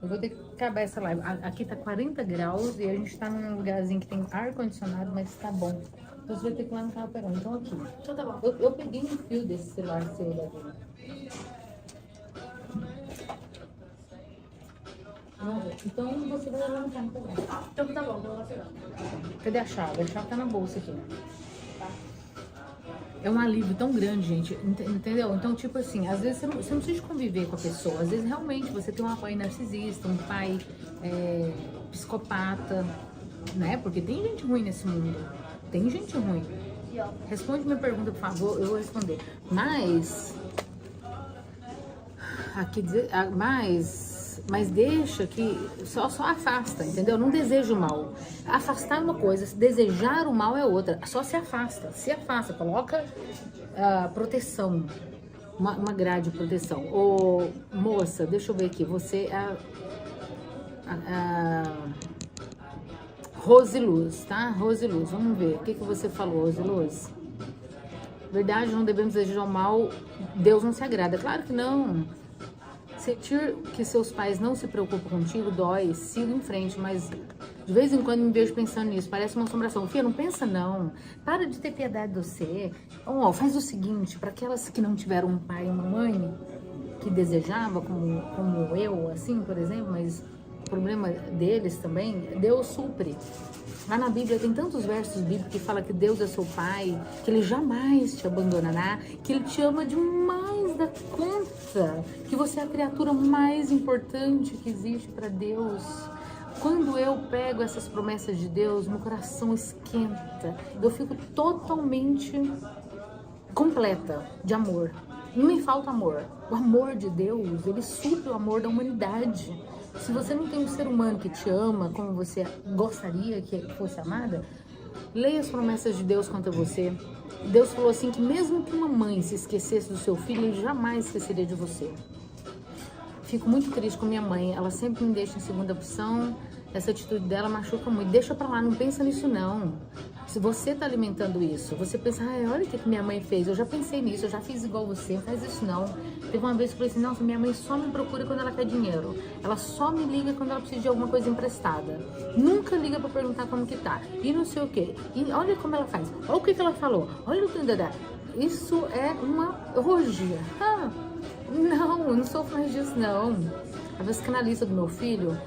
Eu vou ter que acabar essa live. Aqui tá 40 graus e a gente tá num lugarzinho que tem ar-condicionado, mas tá bom. Então você vai ter que ir lá no carro pegar. Então aqui. Então tá bom. Eu peguei um fio desse celular seu, Davi. Então você vai lá no carro pegar. Então tá bom, vou lá pegar. Cadê a chave? A chave tá na bolsa aqui. É um alívio tão grande, gente, entendeu? Então, tipo assim, às vezes você não precisa conviver com a pessoa. Às vezes, realmente, você tem uma mãe narcisista, um pai psicopata, né? Porque tem gente ruim nesse mundo. Tem gente ruim. Responde minha pergunta, por favor, eu vou responder. Mas deixa que só afasta, entendeu? Não deseja o mal. Afastar é uma coisa, desejar o mal é outra. Só se afasta, coloca proteção, uma grade de proteção. Ô, moça, deixa eu ver aqui, você é a Rosiluz, tá? Rosiluz, vamos ver, o que você falou, Rosiluz? Verdade, não devemos desejar o mal, Deus não se agrada. Claro que não. Sentir que seus pais não se preocupam contigo dói, siga em frente, mas de vez em quando me vejo pensando nisso, parece uma assombração. Filha, não pensa não, para de ter piedade de você. Faz o seguinte, para aquelas que não tiveram um pai e uma mãe que desejava, como eu, assim, por exemplo, mas o problema deles também, Deus supre. Lá na Bíblia tem tantos versos bíblicos que fala que Deus é seu pai, que Ele jamais te abandonará, que Ele te ama demais da conta, que você é a criatura mais importante que existe para Deus. Quando eu pego essas promessas de Deus, meu coração esquenta, eu fico totalmente completa de amor. Não me falta amor. O amor de Deus, Ele supre o amor da humanidade. Se você não tem um ser humano que te ama como você gostaria que fosse amada, leia as promessas de Deus contra você. Deus falou assim que mesmo que uma mãe se esquecesse do seu filho, Ele jamais esqueceria de você. Fico muito triste com minha mãe, ela sempre me deixa em segunda opção, essa atitude dela machuca muito. Deixa pra lá, não pensa nisso não. Se você tá alimentando isso, você pensa, olha o que minha mãe fez, eu já pensei nisso, eu já fiz igual você, não faz isso não. Teve uma vez que eu falei assim, nossa, minha mãe só me procura quando ela quer dinheiro, ela só me liga quando ela precisa de alguma coisa emprestada, nunca liga pra perguntar como que tá, e não sei o que, e olha como ela faz, olha o que ela falou, olha o que ela... Isso é uma orgia. Não, eu não sou mais disso não. A psicanalista do meu filho,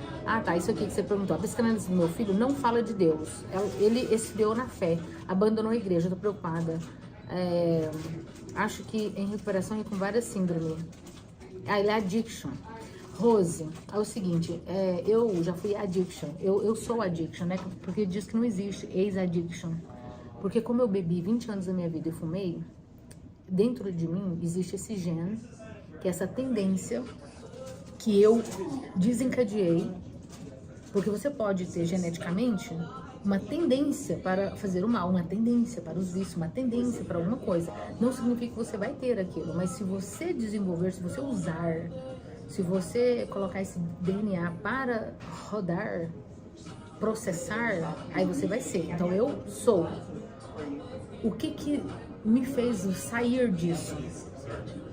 isso aqui que você perguntou, a psicanalista do meu filho não fala de Deus, ele esfriou na fé, abandonou a igreja, tô preocupada, acho que em recuperação e com várias síndromes. Ele é addiction. Rose, é o seguinte, eu já fui addiction, eu sou addiction, né, porque diz que não existe ex-addiction, porque como eu bebi 20 anos da minha vida e fumei, dentro de mim existe esse gene, que é essa tendência que eu desencadeei, porque você pode ter geneticamente uma tendência para fazer o mal, uma tendência para os vícios, uma tendência para alguma coisa. Não significa que você vai ter aquilo, mas se você desenvolver, se você usar, se você colocar esse DNA para rodar, processar, aí você vai ser. Então eu sou. O que me fez sair disso?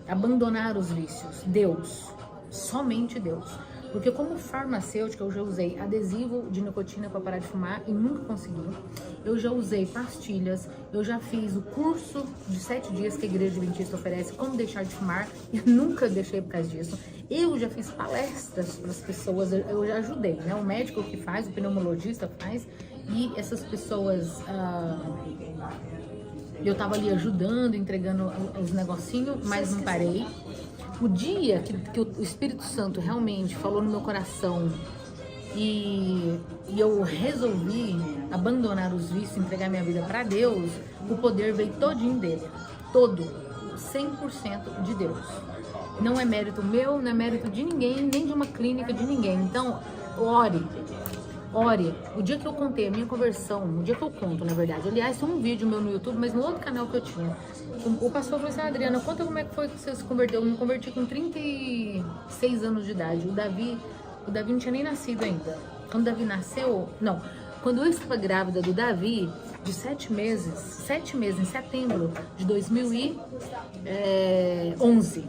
Abandonar os vícios. Deus. Somente Deus. Porque como farmacêutica eu já usei adesivo de nicotina para parar de fumar e nunca consegui. Eu já usei pastilhas, eu já fiz o curso de 7 dias que a Igreja Adventista oferece como deixar de fumar e nunca deixei por causa disso. Eu já fiz palestras para as pessoas, eu já ajudei, né? O médico que faz, o pneumologista faz, e essas pessoas... eu tava ali ajudando, entregando os negocinhos, mas não parei. O dia que o Espírito Santo realmente falou no meu coração e eu resolvi abandonar os vícios, entregar minha vida para Deus, o poder veio todinho dele. Todo. 100% de Deus. Não é mérito meu, não é mérito de ninguém, nem de uma clínica, de ninguém. Então, ore. Ore. O dia que eu contei a minha conversão, o dia que eu conto, na verdade. Aliás, tem um vídeo meu no YouTube, mas no outro canal que eu tinha. O pastor falou assim: Adriana, conta como é que foi que você se converteu. Eu me converti com 36 anos de idade. O Davi não tinha nem nascido ainda. Quando o Davi nasceu, não. Quando eu estava grávida do Davi, de 7 meses, em setembro de 2011.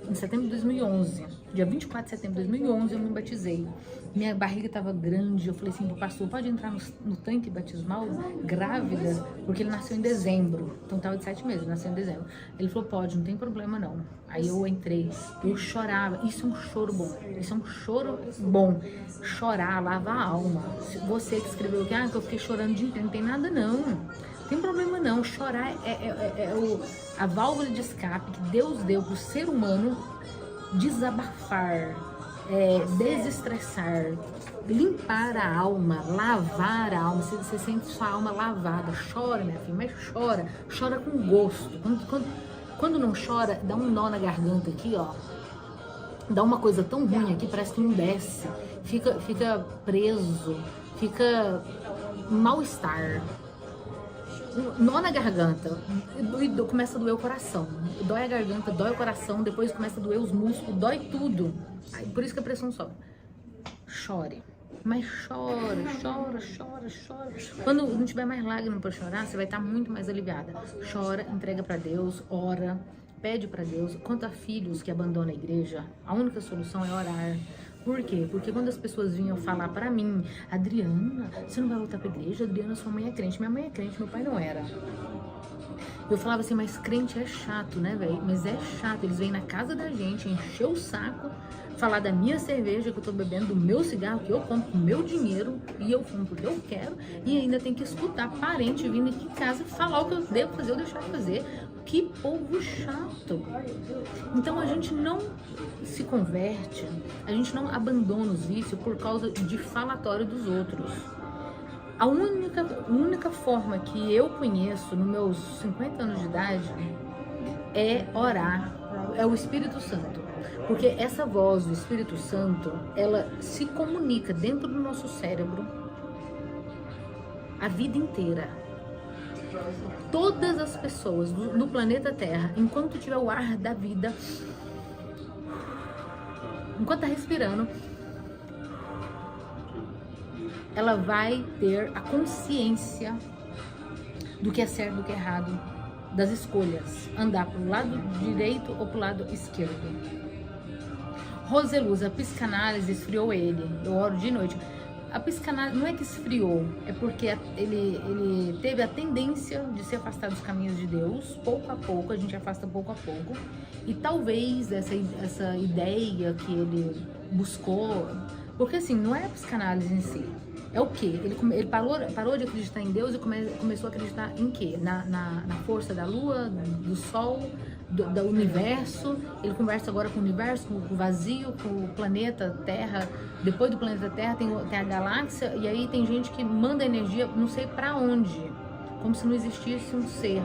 Em setembro de 2011, dia 24 de setembro de 2011, eu me batizei. Minha barriga estava grande, eu falei assim pro pastor, pode entrar no tanque batismal grávida? Porque ele nasceu em dezembro, então tava de 7 meses, nasceu em dezembro. Ele falou, pode, não tem problema não. Aí eu entrei, eu chorava, isso é um choro bom, chorar, lavar a alma. Você que escreveu que eu fiquei chorando o dia inteiro, não tem nada não. Não tem problema não, chorar é a válvula de escape que Deus deu para o ser humano desabafar, desestressar, limpar a alma, lavar a alma. Você sente sua alma lavada, chora, minha filha, mas chora com gosto. Quando não chora, dá um nó na garganta aqui, ó. Dá uma coisa tão ruim aqui, parece que não desce, fica preso, fica mal-estar. Nó na garganta, começa a doer o coração, dói a garganta, dói o coração, depois começa a doer os músculos, dói tudo. Aí, por isso que a pressão sobe. Chore, mas chora. Quando não tiver mais lágrima para chorar, você vai estar muito mais aliviada. Chora, entrega para Deus, ora, pede para Deus. Quanto a filhos que abandonam a igreja, a única solução é orar. Por quê? Porque quando as pessoas vinham falar pra mim, Adriana, você não vai voltar pra igreja? Adriana, sua mãe é crente. Minha mãe é crente, meu pai não era. Eu falava assim, mas crente é chato, né, velho? Mas é chato, eles vêm na casa da gente, encher o saco, falar da minha cerveja que eu tô bebendo, do meu cigarro que eu compro com o meu dinheiro, e eu fumo porque eu quero, e ainda tem que escutar parente vindo aqui em casa falar o que eu devo fazer ou deixar de fazer. Que povo chato. Então a gente não se converte, a gente não abandona os vícios por causa de falatório dos outros. A única forma que eu conheço nos meus 50 anos de idade é orar, é o Espírito Santo. Porque essa voz do Espírito Santo, ela se comunica dentro do nosso cérebro a vida inteira. Todas as pessoas no planeta Terra, enquanto tiver o ar da vida, enquanto tá respirando, ela vai ter a consciência do que é certo, do que é errado, das escolhas, andar pro lado direito ou pro lado esquerdo. Roseluz, a psicanálise esfriou ele, eu oro de noite. A psicanálise não é que esfriou, é porque ele teve a tendência de se afastar dos caminhos de Deus, pouco a pouco, a gente afasta pouco a pouco, e talvez essa ideia que ele buscou, porque assim, não é a psicanálise em si, é o quê? Ele parou de acreditar em Deus e começou a acreditar em quê? Na força da lua, do sol, do universo. Ele conversa agora com o universo, com o vazio, com o planeta Terra. Depois do planeta Terra tem a galáxia, e aí tem gente que manda energia não sei pra onde, como se não existisse um ser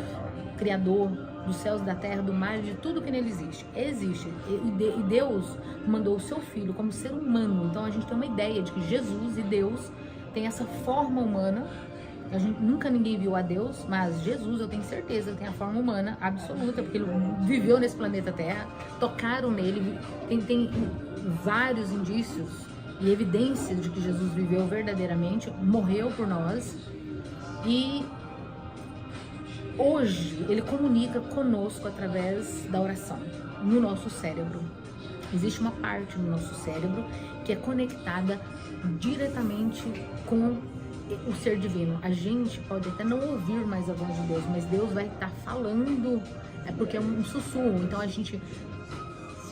criador dos céus, da terra, do mar, de tudo que nele existe. Existe. E Deus mandou o seu filho como ser humano. Então a gente tem uma ideia de que Jesus e Deus tem essa forma humana. Nunca ninguém viu a Deus, mas Jesus, eu tenho certeza, tem a forma humana absoluta, porque ele viveu nesse planeta Terra, tocaram nele, tem vários indícios e evidências de que Jesus viveu verdadeiramente, morreu por nós, e hoje ele comunica conosco através da oração, no nosso cérebro. Existe uma parte no nosso cérebro que é conectada diretamente com o ser divino. A gente pode até não ouvir mais a voz de Deus, mas Deus vai estar falando, porque é um sussurro. Então a gente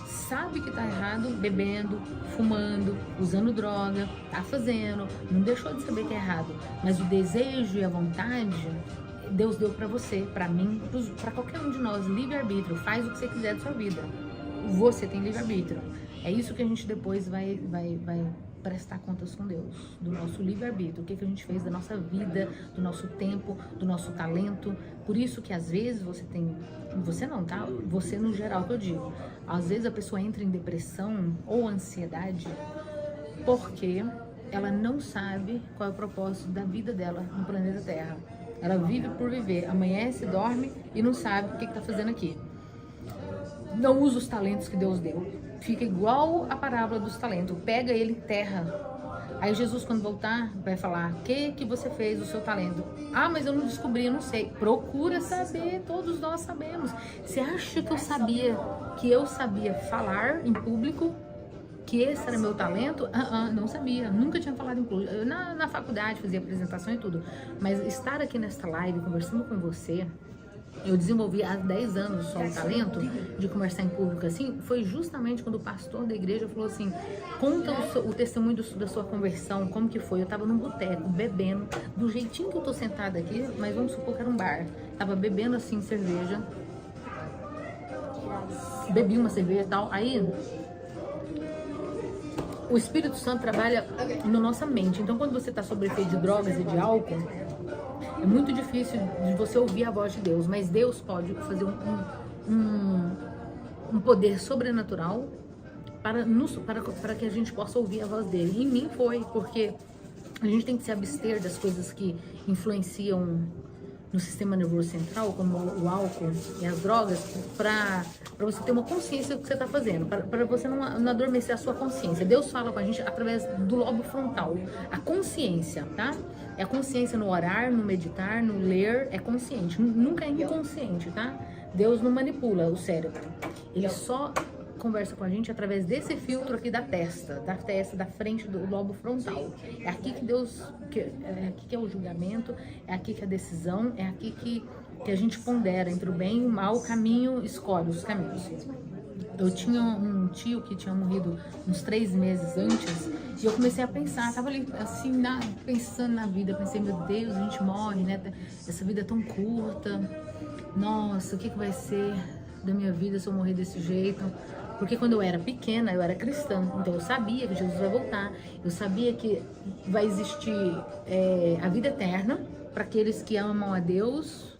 sabe que tá errado, bebendo, fumando, usando droga, tá fazendo, não deixou de saber que é errado, mas o desejo e a vontade Deus deu pra você, pra mim, pra qualquer um de nós, livre-arbítrio. Faz o que você quiser da sua vida, você tem livre-arbítrio. É isso que a gente depois vai prestar contas com Deus, do nosso livre-arbítrio, o que a gente fez da nossa vida, do nosso tempo, do nosso talento. Por isso que às vezes você não, tá? Você no geral que eu digo, às vezes a pessoa entra em depressão ou ansiedade porque ela não sabe qual é o propósito da vida dela no planeta Terra. Ela vive por viver, amanhece, dorme e não sabe o que está fazendo aqui. Não usa os talentos que Deus deu. Fica igual a parábola dos talentos. Pega ele e enterra. Aí Jesus, quando voltar, vai falar: o que você fez do seu talento? Ah, mas eu não descobri, eu não sei. Procura saber, todos nós sabemos. Você acha que eu sabia falar em público? Que esse era meu talento? Não sabia, nunca tinha falado em público. Eu, na faculdade fazia apresentação e tudo. Mas estar aqui nesta live, conversando com você, eu desenvolvi há 10 anos só o talento de conversar em público assim, foi justamente quando o pastor da igreja falou assim: conta o testemunho da sua conversão, como que foi. Eu tava num boteco, bebendo, do jeitinho que eu tô sentada aqui, mas vamos supor que era um bar. Tava bebendo assim, cerveja. Bebi uma cerveja e tal. Aí, o Espírito Santo trabalha na nossa mente. Então, quando você tá sob efeito de drogas e de álcool, é muito difícil de você ouvir a voz de Deus, mas Deus pode fazer um poder sobrenatural para que a gente possa ouvir a voz dele. E em mim foi, porque a gente tem que se abster das coisas que influenciam no sistema nervoso central, como o álcool e as drogas, para você ter uma consciência do que você está fazendo, para você não adormecer a sua consciência. Deus fala com a gente através do lobo frontal, a consciência, tá? É a consciência no orar, no meditar, no ler, é consciente, nunca é inconsciente, tá? Deus não manipula o cérebro, ele só conversa com a gente através desse filtro aqui da testa, da frente do lobo frontal. É aqui que Deus, é aqui que é o julgamento, é aqui que é a decisão, é aqui que a gente pondera entre o bem e o mal, o caminho, escolhe os caminhos. Eu tinha um tio que tinha morrido uns 3 meses antes, e eu comecei a pensar, tava ali assim, pensando na vida, pensei, meu Deus, a gente morre, né? Essa vida é tão curta, nossa, o que vai ser da minha vida se eu morrer desse jeito? Porque quando eu era pequena, eu era cristã, então eu sabia que Jesus vai voltar, eu sabia que vai existir a vida eterna para aqueles que amam a Deus.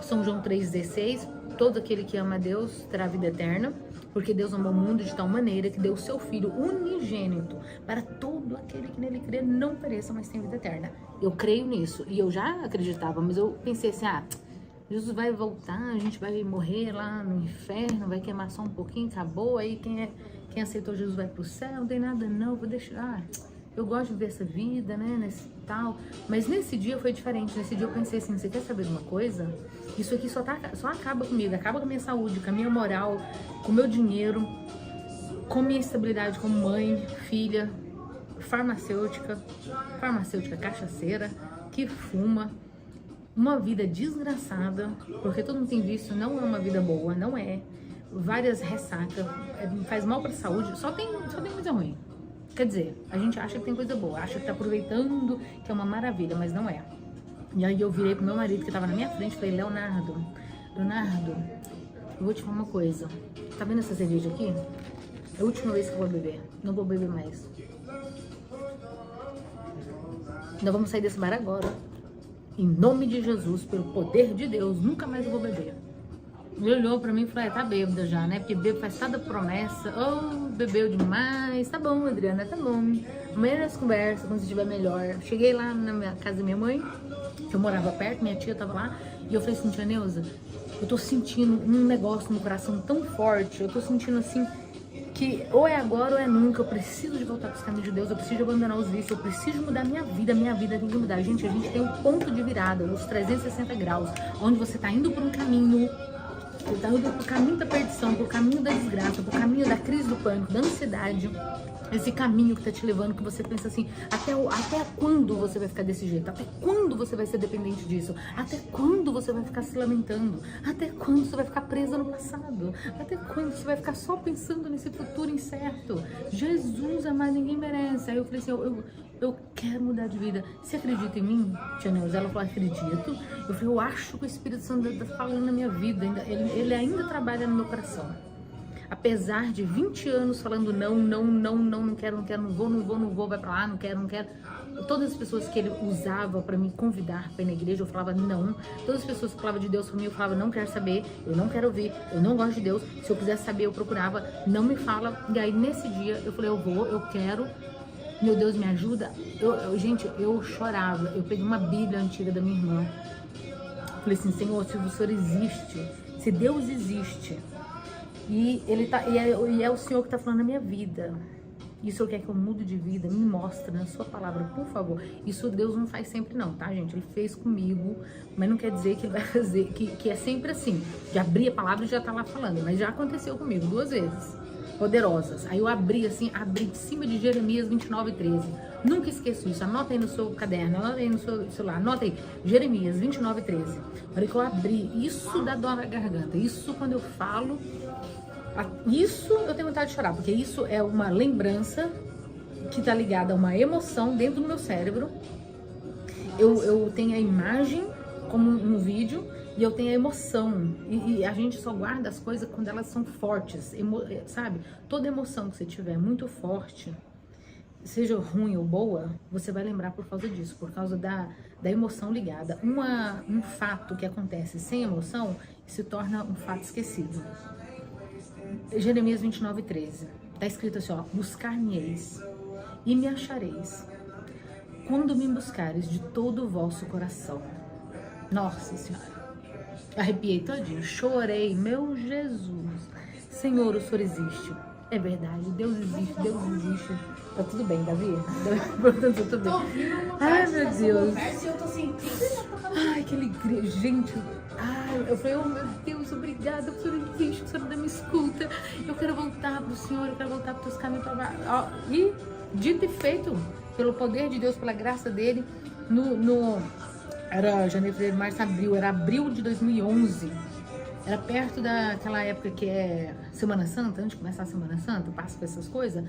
São João 3,16, todo aquele que ama a Deus terá vida eterna, porque Deus amou o mundo de tal maneira que deu o seu Filho unigênito para todo aquele que nele crê não pereça, mas tenha vida eterna. Eu creio nisso, e eu já acreditava, mas eu pensei assim, Jesus vai voltar, a gente vai morrer lá no inferno, vai queimar só um pouquinho, acabou, aí quem aceitou Jesus vai pro céu, não tem nada não, vou deixar, eu gosto de ver essa vida, né, nesse tal. Mas nesse dia foi diferente, nesse dia eu pensei assim, você quer saber de uma coisa? Isso aqui só acaba comigo, acaba com a minha saúde, com a minha moral, com o meu dinheiro, com a minha estabilidade como mãe, filha, farmacêutica cachaceira, que fuma, uma vida desgraçada, porque todo mundo tem visto, não é uma vida boa, não é. Várias ressacas, faz mal pra saúde, só tem coisa ruim. Quer dizer, a gente acha que tem coisa boa, acha que tá aproveitando, que é uma maravilha, mas não é. E aí eu virei pro meu marido, que tava na minha frente, e falei, Leonardo, eu vou te falar uma coisa. Tá vendo essa cerveja aqui? É a última vez que eu vou beber, não vou beber mais. Nós vamos sair desse bar agora. Em nome de Jesus, pelo poder de Deus, nunca mais eu vou beber. Ele olhou pra mim e falou, tá bêbada já, né? Porque bebo faz cada promessa. Bebeu demais. Tá bom, Adriana, tá bom. Amanhã nós conversamos, quando você estiver melhor. Cheguei lá na casa da minha mãe, que eu morava perto, minha tia tava lá. E eu falei assim, tia Neuza, eu tô sentindo um negócio no coração tão forte. Eu tô sentindo assim, que ou é agora ou é nunca, eu preciso de voltar para os caminhos de Deus, eu preciso de abandonar os vícios, eu preciso mudar minha vida tem que mudar. Gente, a gente tem um ponto de virada, os 360 graus, onde você tá indo por um caminho, você tá indo pro caminho da perdição, pro caminho da desgraça, pro caminho da crise do pânico, da ansiedade, esse caminho que tá te levando, que você pensa assim, até quando você vai ficar desse jeito? Até quando você vai ser dependente disso? Até quando você vai ficar se lamentando? Até quando você vai ficar presa no passado? Até quando você vai ficar só pensando nesse futuro incerto? Jesus, amado, ninguém merece. Aí eu falei assim, eu quero mudar de vida. Você acredita em mim, tia Neuza? Ela falou, acredito. Eu falei, eu acho que o Espírito Santo está falando na minha vida. Ele ainda trabalha no meu coração. apesar de 20 anos falando não quero, não vou, vai pra lá, não quero. Todas as pessoas que ele usava pra me convidar pra ir na igreja, eu falava não. Todas as pessoas que falavam de Deus pra mim, eu falava não quero saber, eu não quero ouvir, eu não gosto de Deus. Se eu quisesse saber, eu procurava, não me fala. E aí nesse dia eu falei, eu vou, eu quero, meu Deus me ajuda. Gente, eu chorava, eu peguei uma Bíblia antiga da minha irmã. Falei assim, Senhor, se o Senhor existe, se Deus existe, e é o Senhor que tá falando na minha vida, e o Senhor quer que eu mude de vida, me mostra na sua palavra, por favor. Isso Deus não faz sempre não, tá, gente? Ele fez comigo, mas não quer dizer que ele vai fazer, que é sempre assim, de abrir a palavra e já tá lá falando, mas já aconteceu comigo 2 vezes, poderosas. Aí eu abri em cima de Jeremias 29:13. Nunca esqueço isso, anota aí no seu caderno, anota aí no seu celular, anota aí, Jeremias 29:13. A hora que eu abri, isso dá dor na garganta, isso quando eu falo, isso eu tenho vontade de chorar, porque isso é uma lembrança que tá ligada a uma emoção dentro do meu cérebro. Eu tenho a imagem como um vídeo e eu tenho a emoção. E a gente só guarda as coisas quando elas são fortes, sabe? Toda emoção que você tiver muito forte, seja ruim ou boa, você vai lembrar por causa disso, por causa da emoção ligada. Um fato que acontece sem emoção se torna um fato esquecido. Jeremias 29:13. Tá escrito assim, ó: buscar-me-eis e me achareis, quando me buscares de todo o vosso coração. Nossa Senhora, arrepiei todinho, chorei, meu Jesus. Senhor, o Senhor existe. É verdade, Deus existe. Tá tudo bem, Davi? Portanto, tudo bem. Ai, meu Deus. Eu tô assim, ai, que alegria, gente. Ai, eu falei, oh meu Deus, obrigada, o Senhor existe, o Senhor ainda me escuta. Eu quero voltar pro Senhor, eu quero voltar para os teus caminhos. E dito e feito, pelo poder de Deus, pela graça dele, era janeiro, fevereiro, março, abril, era abril de 2011. Era perto daquela época que é Semana Santa, antes de começar a Semana Santa, passa por essas coisas.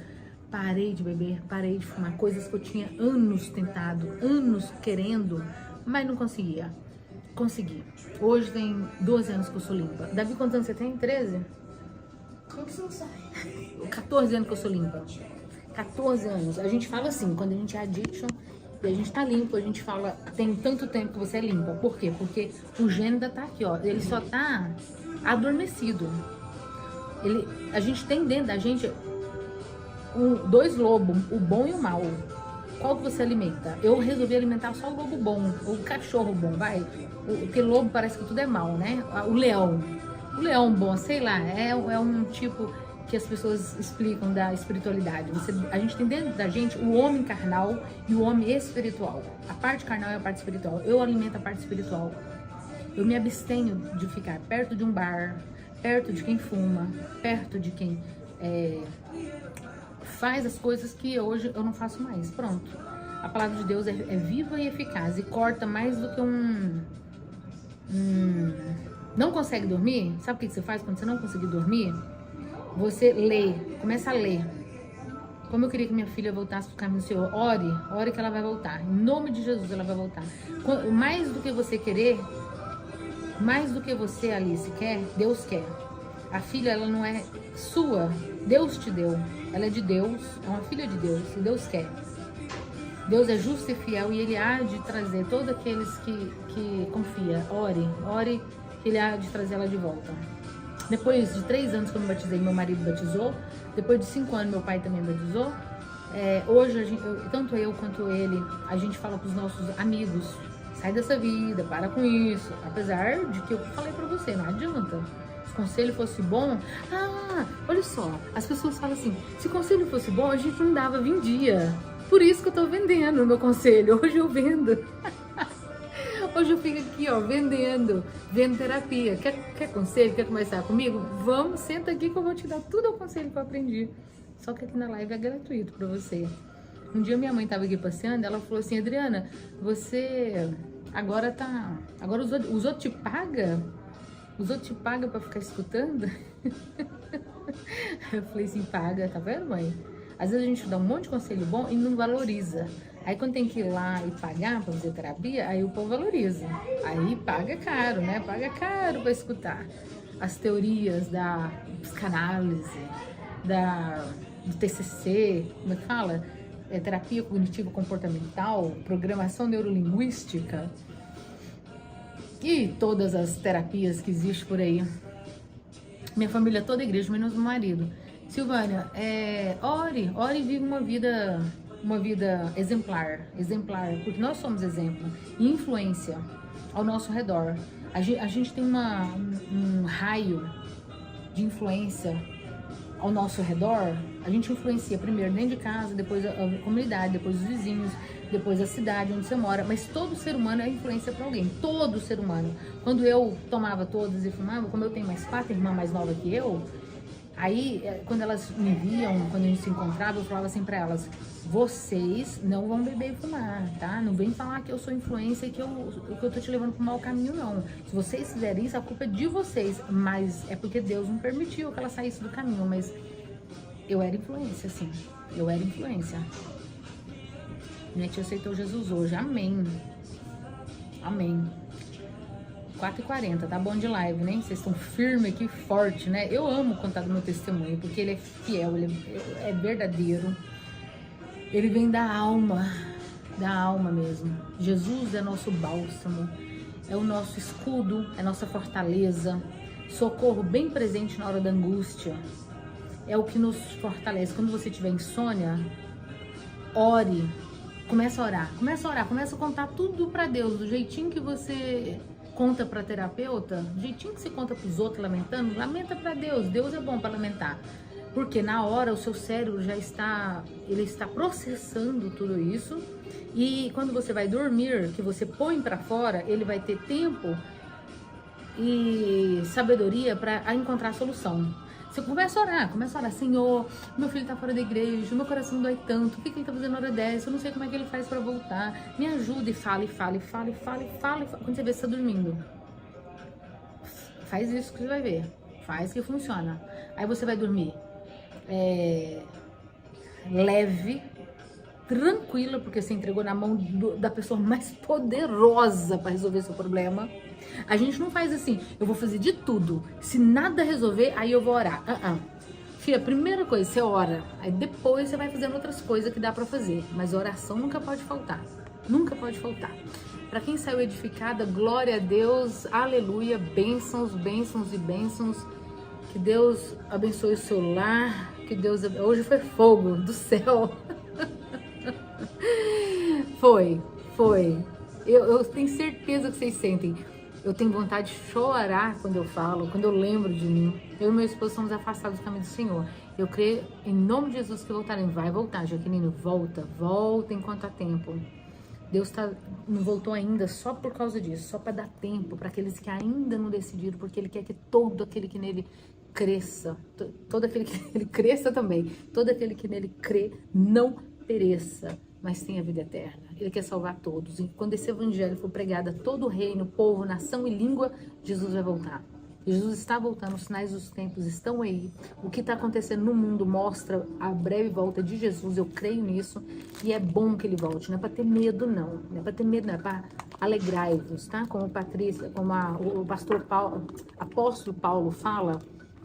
Parei de beber, parei de fumar, coisas que eu tinha anos tentado, anos querendo, mas não conseguia. Consegui. Hoje tem 12 anos que eu sou limpa. Davi, quantos anos você tem? 13? como que você não sabe? 14 anos que eu sou limpa. 14 anos. A gente fala assim, quando a gente é addiction e a gente tá limpo, a gente fala, tem tanto tempo que você é limpa. Por quê? Porque o gênio ainda tá aqui, ó. Ele só tá adormecido. A gente tem dentro da gente dois lobos, o bom e o mal. Qual que você alimenta? Eu resolvi alimentar só o lobo bom, o cachorro bom, vai. Porque lobo parece que tudo é mal, né? O leão bom, sei lá, é um tipo que as pessoas explicam da espiritualidade. A gente tem dentro da gente o homem carnal e o homem espiritual. A parte carnal é a parte espiritual. Eu alimento a parte espiritual. Eu me abstenho de ficar perto de um bar, perto de quem fuma, perto de quem faz as coisas que hoje eu não faço mais. Pronto. A palavra de Deus é viva e eficaz e corta mais do que Não consegue dormir? Sabe o que você faz quando você não conseguir dormir? Você lê, começa a ler. Como eu queria que minha filha voltasse pro caminho do Senhor. Ore que ela vai voltar. Em nome de Jesus ela vai voltar. Mais do que você querer, mais do que você, Alice, quer, Deus quer. A filha, ela não é sua, Deus te deu. Ela é de Deus, é uma filha de Deus, e Deus quer. Deus é justo e fiel e Ele há de trazer todos aqueles que confiam. Ore, que Ele há de trazer ela de volta. Depois de 3 anos que eu me batizei, meu marido batizou. Depois de 5 anos, meu pai também batizou. Hoje, tanto eu quanto ele, a gente fala para os nossos amigos: sai dessa vida, para com isso. Apesar de que eu falei para você, não adianta. Se o conselho fosse bom... olha só, as pessoas falam assim, se o conselho fosse bom, a gente não vendia. Por isso que eu tô vendendo o meu conselho. Hoje eu vendo. Hoje eu fico aqui, ó, vendo terapia. Quer conselho? Quer começar comigo? Vamos, senta aqui que eu vou te dar tudo o conselho que eu aprendi. Só que aqui na live é gratuito pra você. Um dia minha mãe tava aqui passeando, ela falou assim: Adriana, você agora os outros te pagam? Os outros te pagam pra ficar escutando? Eu falei assim: paga, tá vendo, mãe? Às vezes a gente dá um monte de conselho bom e não valoriza. Aí quando tem que ir lá e pagar pra fazer terapia, aí o povo valoriza. Aí paga caro, né? Paga caro pra escutar. as teorias da psicanálise, do TCC, como é que fala? Terapia cognitivo-comportamental, programação neurolinguística e todas as terapias que existem por aí. Minha família toda igreja, menos o marido. Silvânia, ore e vive uma vida exemplar, porque nós somos exemplo e influência ao nosso redor. A gente tem um raio de influência ao nosso redor. A gente influencia primeiro dentro de casa, depois a comunidade, depois os vizinhos, depois a cidade onde você mora. Mas todo ser humano é influência para alguém, todo ser humano. Quando eu tomava todas e fumava, como eu tenho mais 4 irmãs mais novas que eu, aí quando elas me viam, quando a gente se encontrava, eu falava assim para elas: vocês não vão beber e fumar, tá? Não vem falar que eu sou influência e que eu tô te levando pro mau caminho, não. Se vocês fizerem isso, a culpa é de vocês, mas é porque Deus não permitiu que ela saísse do caminho. Mas eu era influência, sim. Eu era influência. Minha tia aceitou Jesus hoje. Amém. Amém. 4h40, tá bom de live, né? Vocês estão firmes aqui, forte, né? Eu amo contar do meu testemunho, porque ele é fiel, ele é verdadeiro. Ele vem da alma mesmo. Jesus é nosso bálsamo, é o nosso escudo, é nossa fortaleza, socorro bem presente na hora da angústia. É o que nos fortalece. Quando você tiver insônia, ore, começa a orar, começa a contar tudo pra Deus, do jeitinho que você conta pra terapeuta, do jeitinho que você conta pros outros lamentando, lamenta pra Deus. Deus é bom pra lamentar. Porque na hora o seu cérebro já está processando tudo isso, e quando você vai dormir, que você põe para fora, ele vai ter tempo e sabedoria para encontrar a solução. Você começa a orar, Senhor, meu filho está fora da igreja, meu coração dói tanto, o que ele está fazendo na hora dessa, eu não sei como é que ele faz para voltar, me ajuda, e fala. Quando você vê, você está dormindo. Faz isso que você vai ver, faz que funciona. Aí você vai dormir leve, tranquila, porque você entregou na mão da pessoa mais poderosa para resolver seu problema. A gente não faz assim: eu vou fazer de tudo, se nada resolver, aí eu vou orar. Filha, primeira coisa, você ora, aí depois você vai fazendo outras coisas que dá para fazer, mas oração nunca pode faltar, nunca pode faltar. Para quem saiu edificada, glória a Deus, aleluia, bênçãos, bênçãos e bênçãos. Que Deus abençoe o seu lar, que Deus... Hoje foi fogo do céu. Foi. Eu tenho certeza que vocês sentem. Eu tenho vontade de chorar quando eu falo, quando eu lembro de mim. Eu e meu esposo somos afastados do caminho do Senhor. Eu creio em nome de Jesus que voltarem. Vai voltar, Jaqueline, volta enquanto há tempo. Deus não voltou ainda só por causa disso, só para dar tempo para aqueles que ainda não decidiram, porque Ele quer que todo aquele que nele cresça, todo aquele que nele cresça também, todo aquele que nele crê não pereça, mas tenha vida eterna. Ele quer salvar todos. E quando esse evangelho for pregado a todo o reino, povo, nação e língua, Jesus vai voltar. Jesus está voltando, os sinais dos tempos estão aí. O que está acontecendo no mundo mostra a breve volta de Jesus. Eu creio nisso e é bom que ele volte. Não é para ter medo, não. Não é para ter medo, não. É para alegrai-vos, tá? Como Patrícia, como o pastor Paulo, apóstolo Paulo fala,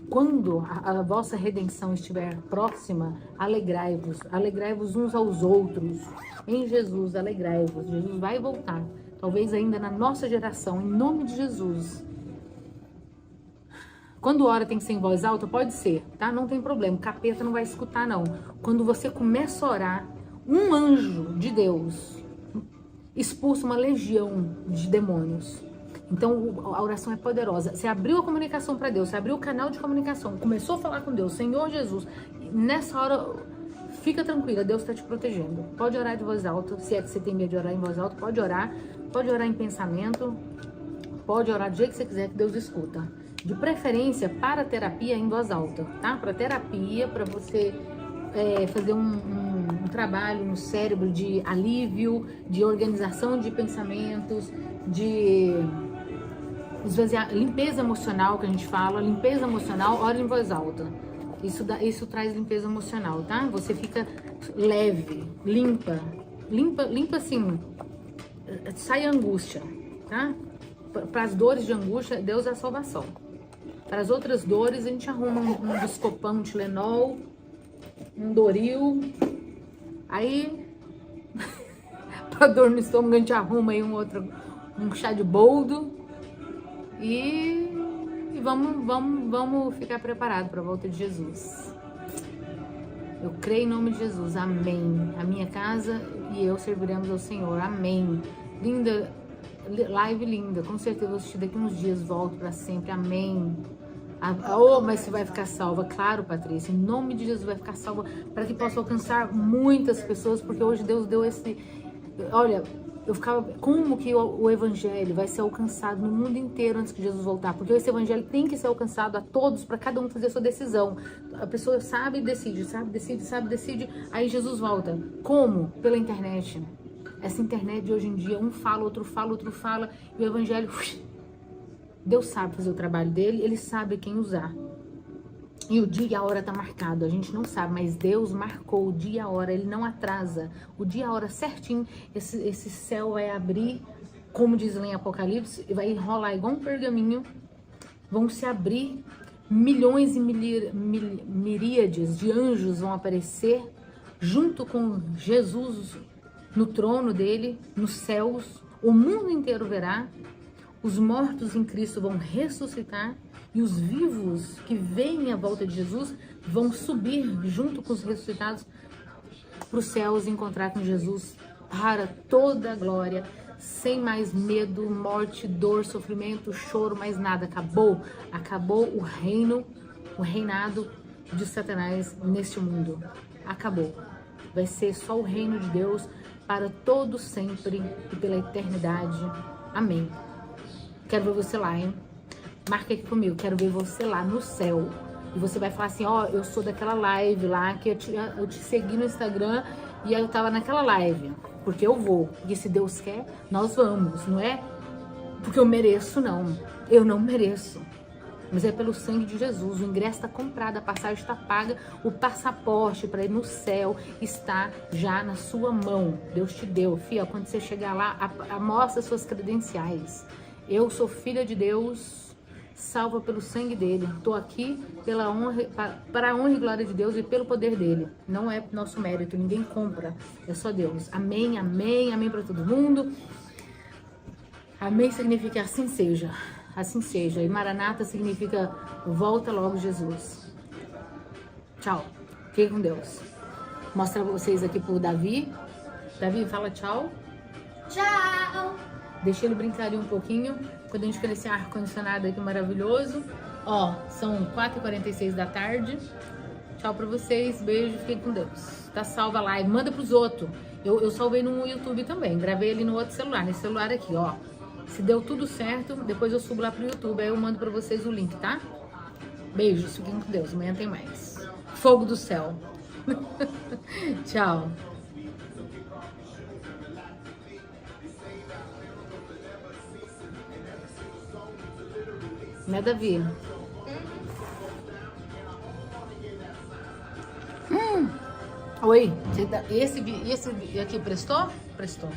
quando a vossa redenção estiver próxima, alegrai-vos. Alegrai-vos uns aos outros. Em Jesus, alegrai-vos. Jesus vai voltar. Talvez ainda na nossa geração, em nome de Jesus. Quando ora tem que ser em voz alta, pode ser, tá? Não tem problema, o capeta não vai escutar, não. Quando você começa a orar, um anjo de Deus expulsa uma legião de demônios. Então, a oração é poderosa. Você abriu a comunicação para Deus, você abriu o canal de comunicação, começou a falar com Deus, Senhor Jesus. Nessa hora, fica tranquila, Deus está te protegendo. Pode orar de voz alta, se é que você tem medo de orar em voz alta, pode orar em pensamento, pode orar do jeito que você quiser, que Deus escuta. De preferência para terapia em voz alta, tá? Para terapia, para você fazer um trabalho no cérebro de alívio, de organização de pensamentos, de esvaziar, limpeza emocional que a gente fala, limpeza emocional, ora em voz alta. Isso traz limpeza emocional, tá? Você fica leve, limpa assim, sai a angústia, tá? Para as dores de angústia, Deus é a salvação. Para as outras dores, a gente arruma um Buscopan, um Tilenol, um Doril. Aí, para dor no estômago, a gente arruma aí um chá de boldo. E vamos ficar preparado para a volta de Jesus. Eu creio em nome de Jesus. Amém. A minha casa e eu serviremos ao Senhor. Amém. Linda, live linda. Com certeza vou assistir daqui uns dias. Volto para sempre. Amém. Mas você vai ficar salva. Claro, Patrícia. Em nome de Jesus vai ficar salva para que possa alcançar muitas pessoas. Porque hoje Deus deu esse... Olha... Eu ficava, como que o evangelho vai ser alcançado no mundo inteiro antes que Jesus voltar? Porque esse evangelho tem que ser alcançado a todos, para cada um fazer a sua decisão. A pessoa sabe e decide, decide, aí Jesus volta. Como? Pela internet. Essa internet de hoje em dia, um fala, outro fala, e o evangelho, Deus sabe fazer o trabalho dele, ele sabe quem usar. E o dia e a hora tá marcado, a gente não sabe, mas Deus marcou o dia e a hora, ele não atrasa. O dia e a hora certinho, esse céu vai abrir, como diz lá em Apocalipse, e vai enrolar igual um pergaminho, vão se abrir, milhões e miríades de anjos vão aparecer, junto com Jesus no trono dele, nos céus, o mundo inteiro verá, os mortos em Cristo vão ressuscitar, e os vivos que veem a volta de Jesus vão subir junto com os ressuscitados para os céus e encontrar com Jesus para toda a glória, sem mais medo, morte, dor, sofrimento, choro, mais nada. Acabou o reinado de Satanás neste mundo. Acabou. Vai ser só o reino de Deus para todo sempre e pela eternidade. Amém. Quero ver você lá, hein? Marca aqui comigo, quero ver você lá no céu. E você vai falar assim, ó, eu sou daquela live lá, que eu te segui no Instagram e eu tava naquela live. Porque eu vou. E se Deus quer, nós vamos, não é? Porque eu mereço, não. Eu não mereço. Mas é pelo sangue de Jesus. O ingresso está comprado, a passagem está paga, o passaporte para ir no céu está já na sua mão. Deus te deu. Filha, quando você chegar lá, mostra suas credenciais. Eu sou filha de Deus, salva pelo sangue dele. Estou aqui pela honra, para a honra e glória de Deus e pelo poder dele. Não é nosso mérito, ninguém compra, é só Deus. Amém, amém, amém para todo mundo. Amém significa assim seja, assim seja. E Maranata significa volta logo Jesus. Tchau, fique com Deus. Mostra vocês aqui pro Davi. Davi, fala tchau. Tchau. Deixa ele brincar ali um pouquinho. Quando a gente for nesse ar-condicionado aqui maravilhoso. Ó, são 4h46 da tarde. Tchau pra vocês. Beijo, fiquem com Deus. Tá salva a live. Manda pros outros. Eu salvei no YouTube também. Gravei ali no outro celular. Nesse celular aqui, ó. Se deu tudo certo, depois eu subo lá pro YouTube. Aí eu mando pra vocês o link, tá? Beijos, fiquem com Deus. Amanhã tem mais. Fogo do céu. Tchau. Né, Davi? Oi, esse aqui prestou? Prestou.